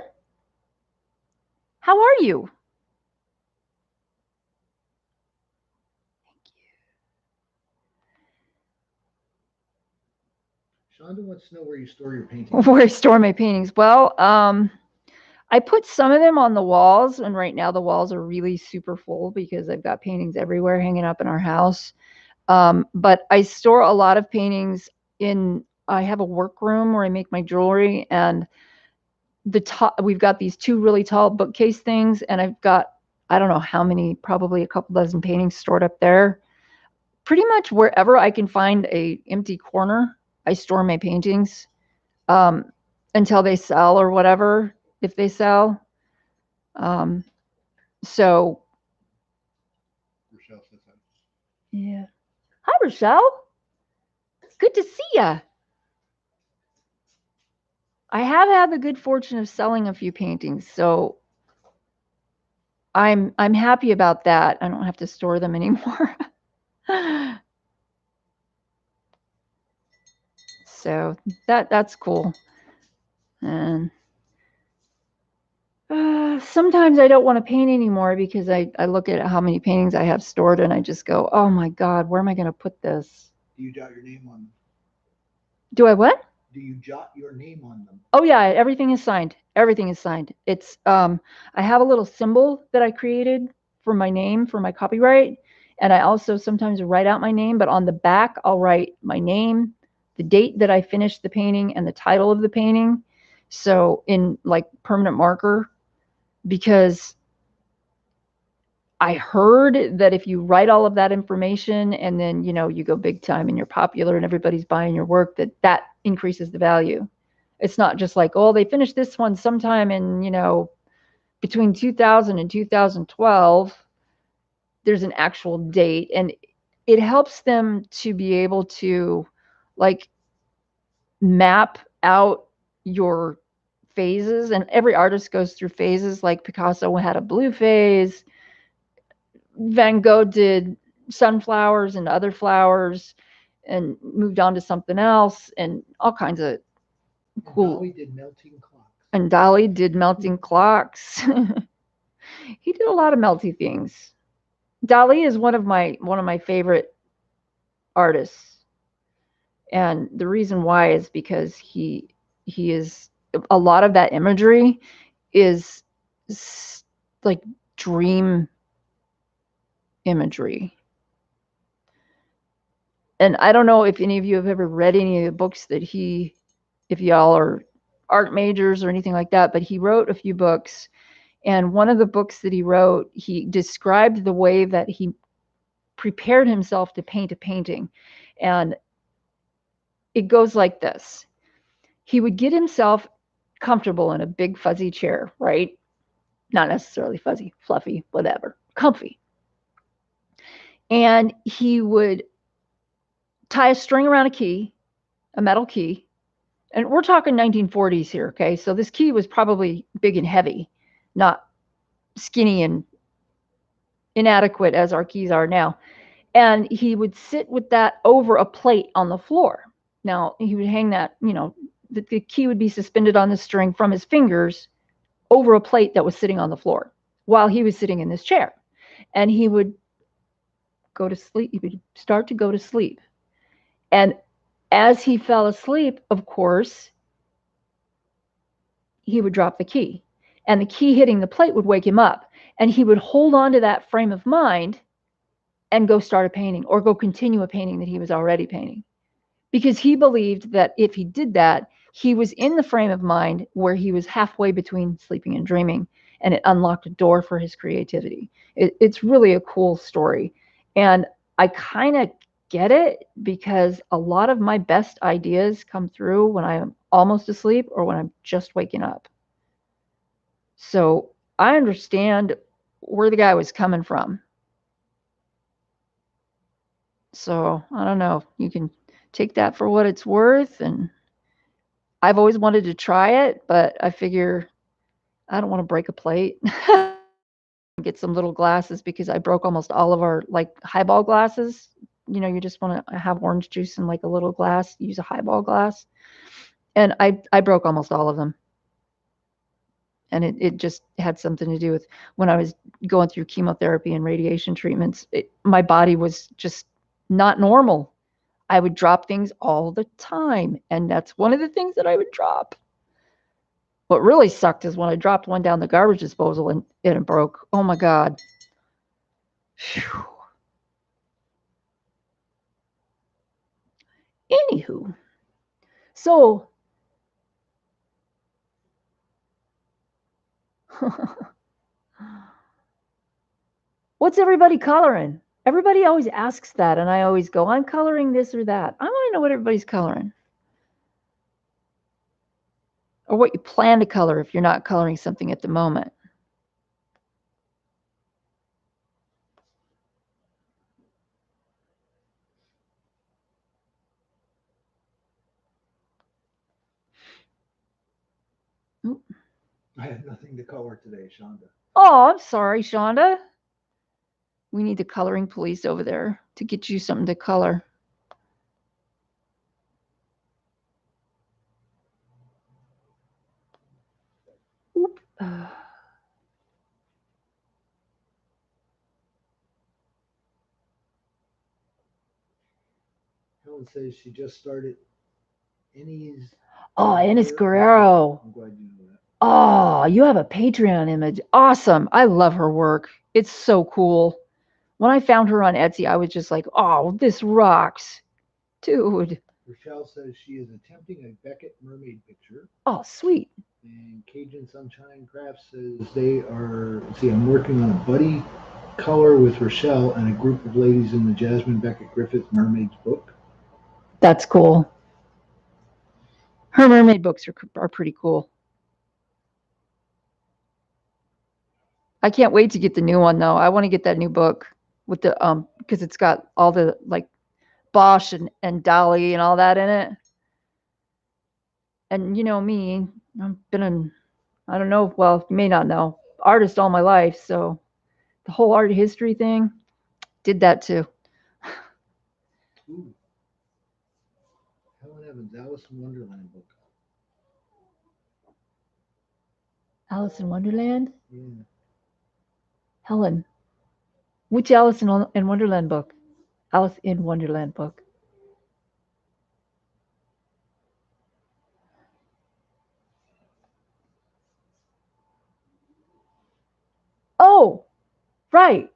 How are you? Shonda wants to know where you store your paintings. Where I store my paintings. Well, I put some of them on the walls, and right now the walls are really super full because I've got paintings everywhere hanging up in our house. But I store a lot of paintings in. I have a workroom where I make my jewelry, and the top. We've got these two really tall bookcase things, and I've got I don't know how many, probably a couple dozen paintings stored up there. Pretty much wherever I can find a empty corner, I store my paintings um, until they sell or whatever. If they sell, um, so Rochelle says hi. yeah. Hi, Rochelle. Good to see ya. I have had the good fortune of selling a few paintings, so I'm happy about that. I don't have to store them anymore. So that's cool. And sometimes I don't want to paint anymore because I look at how many paintings I have stored and I just go, oh my God, where am I going to put this? Do you jot your name on them? Do I what? Do you jot your name on them? Oh yeah, everything is signed. Everything is signed. It's I have a little symbol that I created for my name for my copyright, and I also sometimes write out my name, but on the back I'll write my name, the date that I finished the painting, and the title of the painting. So in like permanent marker, because I heard that if you write all of that information and then you go big time and you're popular and everybody's buying your work, that increases the value. It's not just like, oh, they finished this one sometime in between 2000 and 2012. There's an actual date, and it helps them to be able to like map out your phases. And every artist goes through phases. Like Picasso had a blue phase, Van Gogh did sunflowers and other flowers and moved on to something else, and all kinds of cool. And Dali did melting clocks. And Dali did melting clocks. He did a lot of melty things. Dali is one of my favorite artists, and the reason why is because he is a lot of that imagery is like dream imagery. And I don't know if any of you have ever read any of the books that he if y'all are art majors or anything like that, but he wrote a few books. And one of the books that he wrote, he described the way that he prepared himself to paint a painting. And it goes like this. He would get himself comfortable in a big fuzzy chair, right? Not necessarily fuzzy, fluffy, whatever, comfy. And he would tie a string around a key, a metal key. And we're talking 1940s here, okay? So this key was probably big and heavy, not skinny and inadequate as our keys are now. And he would sit with that over a plate on the floor. Now, he would hang that, the key would be suspended on the string from his fingers over a plate that was sitting on the floor while he was sitting in this chair. And he would go to sleep. He would start to go to sleep. And as he fell asleep, of course, he would drop the key. And the key hitting the plate would wake him up. And he would hold on to that frame of mind and go start a painting or go continue a painting that he was already painting. Because he believed that if he did that, he was in the frame of mind where he was halfway between sleeping and dreaming, and it unlocked a door for his creativity. It's really a cool story. And I kind of get it because a lot of my best ideas come through when I'm almost asleep or when I'm just waking up. So I understand where the guy was coming from. So I don't know. You can take that for what it's worth. And I've always wanted to try it, but I figure I don't want to break a plate. Get some little glasses because I broke almost all of our like highball glasses. You just want to have orange juice in like a little glass, use a highball glass. And I broke almost all of them. And it just had something to do with when I was going through chemotherapy and radiation treatments, my body was just not normal. I would drop things all the time. And that's one of the things that I would drop. What really sucked is when I dropped one down the garbage disposal and it broke. Oh my God. Whew. Anywho, so what's everybody coloring? Everybody always asks that, and I always go, I'm coloring this or that. I want to know what everybody's coloring. Or what you plan to color if you're not coloring something at the moment. Oop. I have nothing to color today, Shonda. Oh, I'm sorry, Shonda. We need the coloring police over there to get you something to color. Oop. Helen says she just started Innie's. Oh, Ines Guerrero. I'm glad you know that. Oh, you have a Patreon image. Awesome. I love her work. It's so cool. When I found her on Etsy, I was just like, oh, this rocks. Dude. Rochelle says she is attempting a Beckett mermaid picture. Oh, sweet. And Cajun Sunshine Crafts says they are, see, I'm working on a buddy color with Rochelle and a group of ladies in the Jasmine Beckett Griffith Mermaids book. That's cool. Her mermaid books are pretty cool. I can't wait to get the new one though. I want to get that new book with the because it's got all the like Bosch and Dolly and all that in it. And you know me, I've been an, I don't know, well, you may not know, artist all my life. So the whole art history thing, did that too. Ooh. Helen Evans, Alice in Wonderland book. Alice in Wonderland? Yeah. Helen. Which Alice in Wonderland book? Alice in Wonderland book. Oh, right.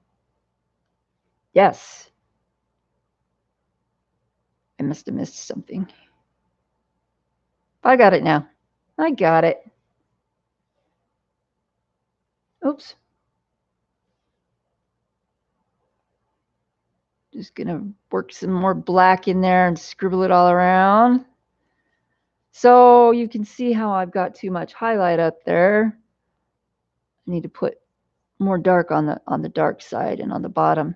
Yes. I must have missed something. I got it now. I got it. Oops. Just gonna work some more black in there and scribble it all around. So you can see how I've got too much highlight up there. I need to put more dark on the dark side and on the bottom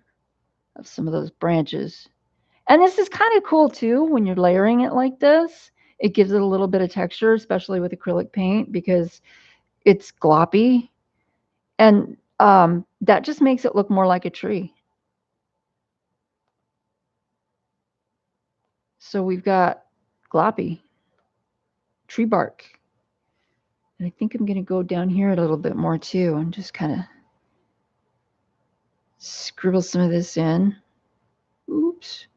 of some of those branches. And this is kind of cool too when you're layering it like this. It gives it a little bit of texture, especially with acrylic paint, because it's gloppy. And that just makes it look more like a tree. So we've got gloppy tree bark. And I think I'm going to go down here a little bit more too and just kind of scribble some of this in. Oops.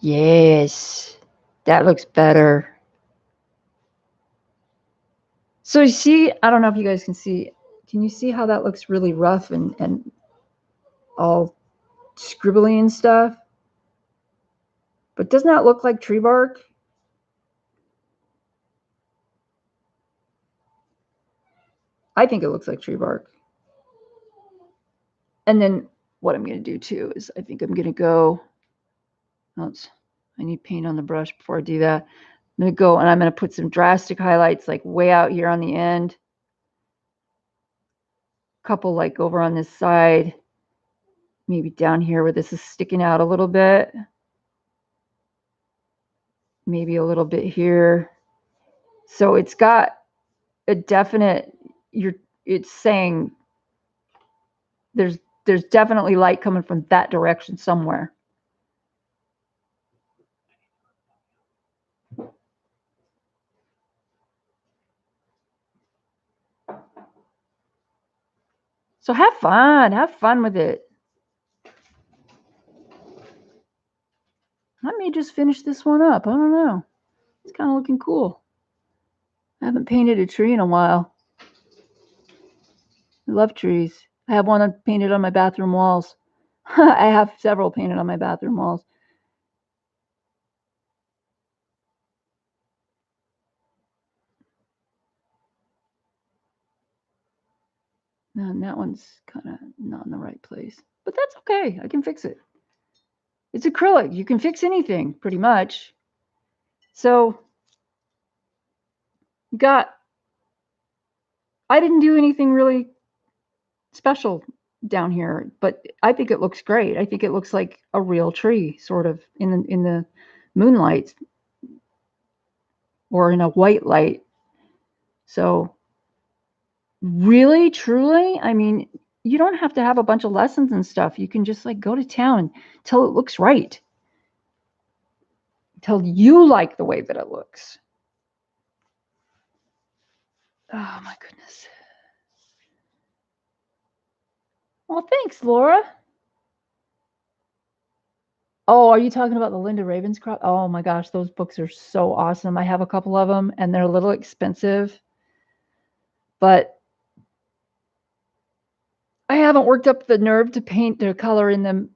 Yes, that looks better. So you see, I don't know if you guys can see. Can you see how that looks really rough and all scribbly and stuff? But doesn't that look like tree bark? I think it looks like tree bark. And then what I'm going to do too is I think I'm going to go, I need paint on the brush before I do that. I'm going to go and I'm going to put some drastic highlights like way out here on the end. A couple like over on this side. Maybe down here where this is sticking out a little bit. Maybe a little bit here. So it's got a definite, it's saying there's definitely light coming from that direction somewhere. So have fun with it. I may just finish this one up. I don't know. It's kind of looking cool. I haven't painted a tree in a while. I love trees. I have one painted on my bathroom walls. I have several painted on my bathroom walls. And that one's kind of not in the right place. But that's okay. I can fix it. It's acrylic. You can fix anything, pretty much. So, I didn't do anything really special down here, but I think it looks great. I think it looks like a real tree, sort of, in the moonlight or in a white light. So, really, truly, I mean, you don't have to have a bunch of lessons and stuff. You can just like go to town until it looks right, until you like the way that it looks. Oh my goodness. Well, thanks, Laura. Oh, are you talking about the Linda Ravenscroft? Oh my gosh, those books are so awesome. I have a couple of them and they're a little expensive, but I haven't worked up the nerve to paint the color in them.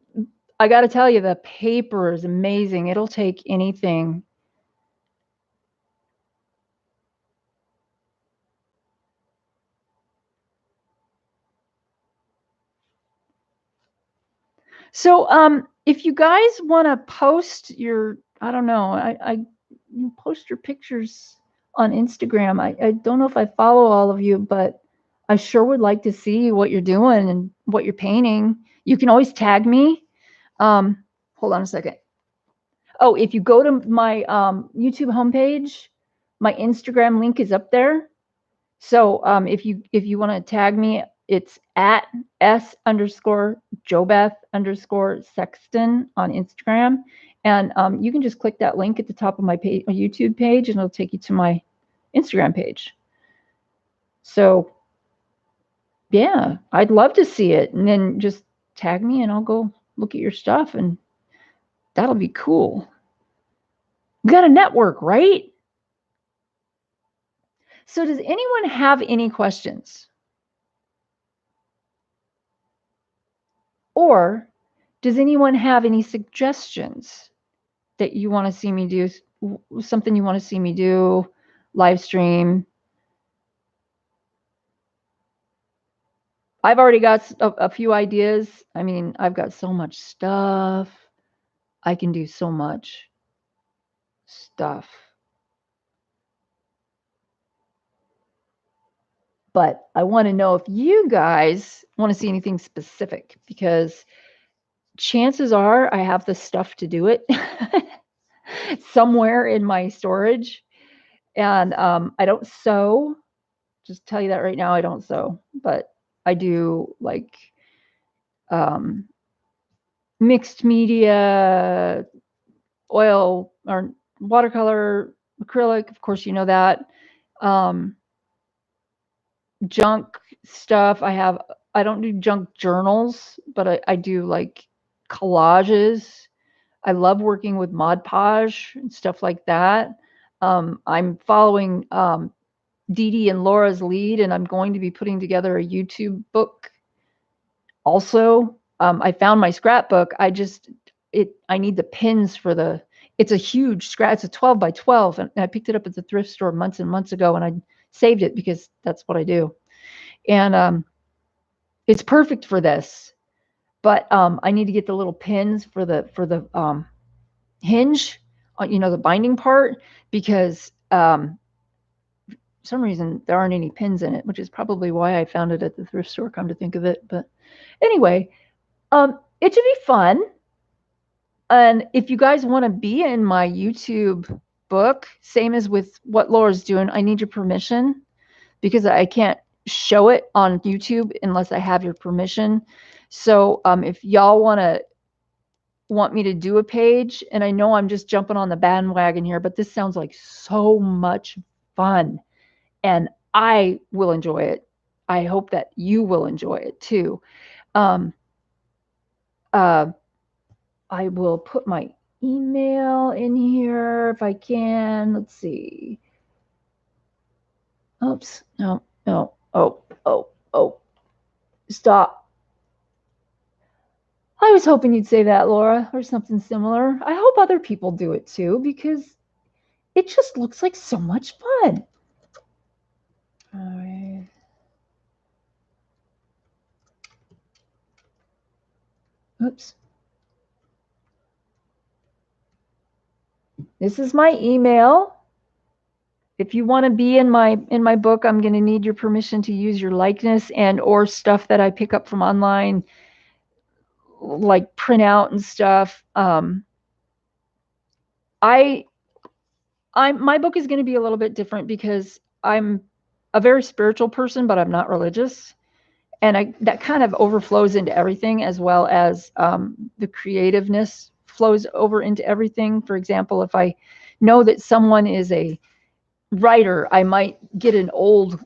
I got to tell you, the paper is amazing. It'll take anything. So, if you guys want to post your, I don't know, you post your pictures on Instagram. I don't know if I follow all of you, but I sure would like to see what you're doing and what you're painting. You can always tag me. Hold on a second. Oh, if you go to my YouTube homepage, my Instagram link is up there. So if you want to tag me, it's at S_Jobeth_Sexton on Instagram. And you can just click that link at the top of my YouTube page and it'll take you to my Instagram page. So yeah, I'd love to see it. And then just tag me and I'll go look at your stuff and that'll be cool. We got a network, right? So does anyone have any questions? Or does anyone have any suggestions that you want to see me do? Something you want to see me do, live stream? I've already got a few ideas. I mean, I've got so much stuff. I can do so much stuff. But I want to know if you guys want to see anything specific, because chances are I have the stuff to do it somewhere in my storage. And I don't sew. Just tell you that right now, I don't sew, but I do like um, mixed media, oil or watercolor, acrylic. Of course, you know that. Um, Junk stuff. I don't do junk journals, but I do like collages. I love working with Mod Podge and stuff like that. I'm following Dee Dee and Laura's lead, and I'm going to be putting together a YouTube book. Also, I found my scrapbook. I need the pins for the. It's a huge scrap. It's a 12 by 12, and I picked it up at the thrift store months and months ago, and I saved it because that's what I do. And it's perfect for this. But I need to get the little pins for the hinge, the binding part, because some reason there aren't any pins in it, which is probably why I found it at the thrift store, come to think of it. But anyway, it should be fun. And if you guys want to be in my YouTube book, same as with what Laura's doing, I need your permission, because I can't show it on YouTube unless I have your permission. So if y'all want me to do a page, and I know I'm just jumping on the bandwagon here, but this sounds like so much fun, and I will enjoy it. I hope that you will enjoy it too. Um, uh, I will put my email in here if I can. Let's see. Oops. No, no. Oh. Stop. I was hoping you'd say that, Laura, or something similar. I hope other people do it too, because it just looks like so much fun. All right. Oops. This is my email. If you want to be in my book, I'm going to need your permission to use your likeness and or stuff that I pick up from online, like print out and stuff. My book is going to be a little bit different because I'm a very spiritual person, but I'm not religious, and that kind of overflows into everything, as well as the creativeness flows over into everything. For example, if I know that someone is a writer, I might get an old,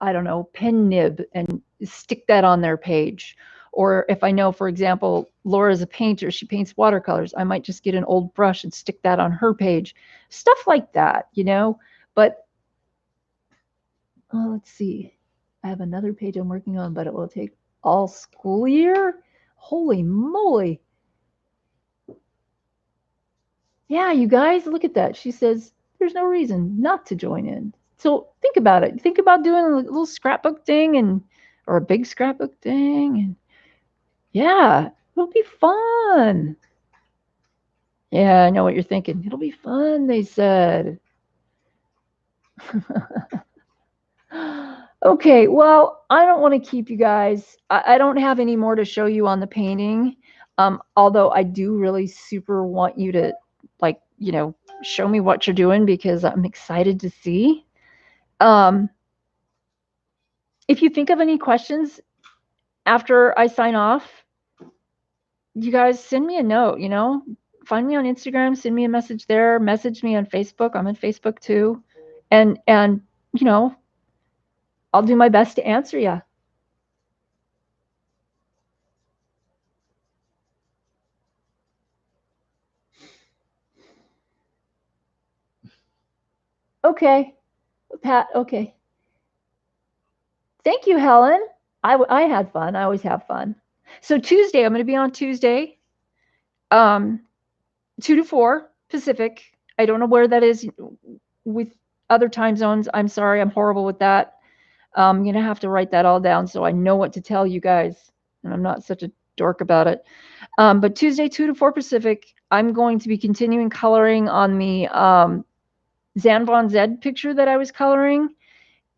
I don't know, pen nib and stick that on their page. Or if I know, for example, Laura's a painter, she paints watercolors, I might just get an old brush and stick that on her page. Stuff like that. But let's see. I have another page I'm working on, but it will take all school year. Holy moly. Yeah, you guys, look at that. She says there's no reason not to join in. So think about it. Think about doing a little scrapbook thing, or a big scrapbook thing. And yeah, it'll be fun. Yeah, I know what you're thinking. It'll be fun, they said. Okay, well, I don't want to keep you guys. I don't have any more to show you on the painting. Although I do really super want you to, like, show me what you're doing, because I'm excited to see. If you think of any questions after I sign off, you guys send me a note, find me on Instagram, send me a message there, message me on Facebook. I'm on Facebook too. And I'll do my best to answer you. Okay, Pat. Okay. Thank you, Helen. I had fun. I always have fun. So Tuesday, I'm going to be on Tuesday, 2 to 4 Pacific. I don't know where that is with other time zones. I'm sorry, I'm horrible with that. I'm going to have to write that all down so I know what to tell you guys, and I'm not such a dork about it. But Tuesday, 2 to 4 Pacific, I'm going to be continuing coloring on the Zan Von Zed picture that I was coloring,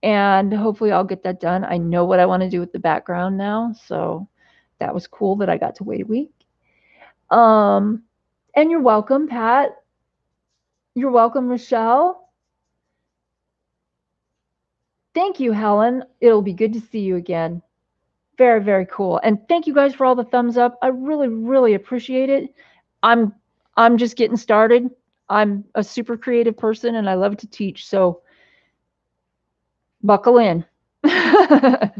and hopefully I'll get that done. I know what I want to do with the background now, so that was cool that I got to wait a week. And you're welcome, Pat. You're welcome, Rochelle. Thank you, Helen. It'll be good to see you again. Very, very cool. And thank you guys for all the thumbs up. I really, really appreciate it. I'm I'm just getting started. I'm a super creative person and I love to teach, so buckle in. I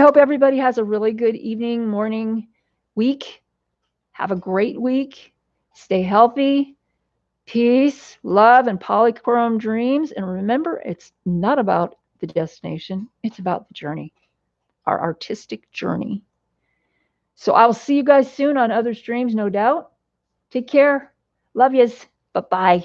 hope everybody has a really good evening, morning, week. Have a great week. Stay healthy. Peace, love, and polychrome dreams. And remember, it's not about the destination, it's about the journey, our artistic journey. So I'll see you guys soon on other streams, no doubt. Take care. Love yous. Bye bye.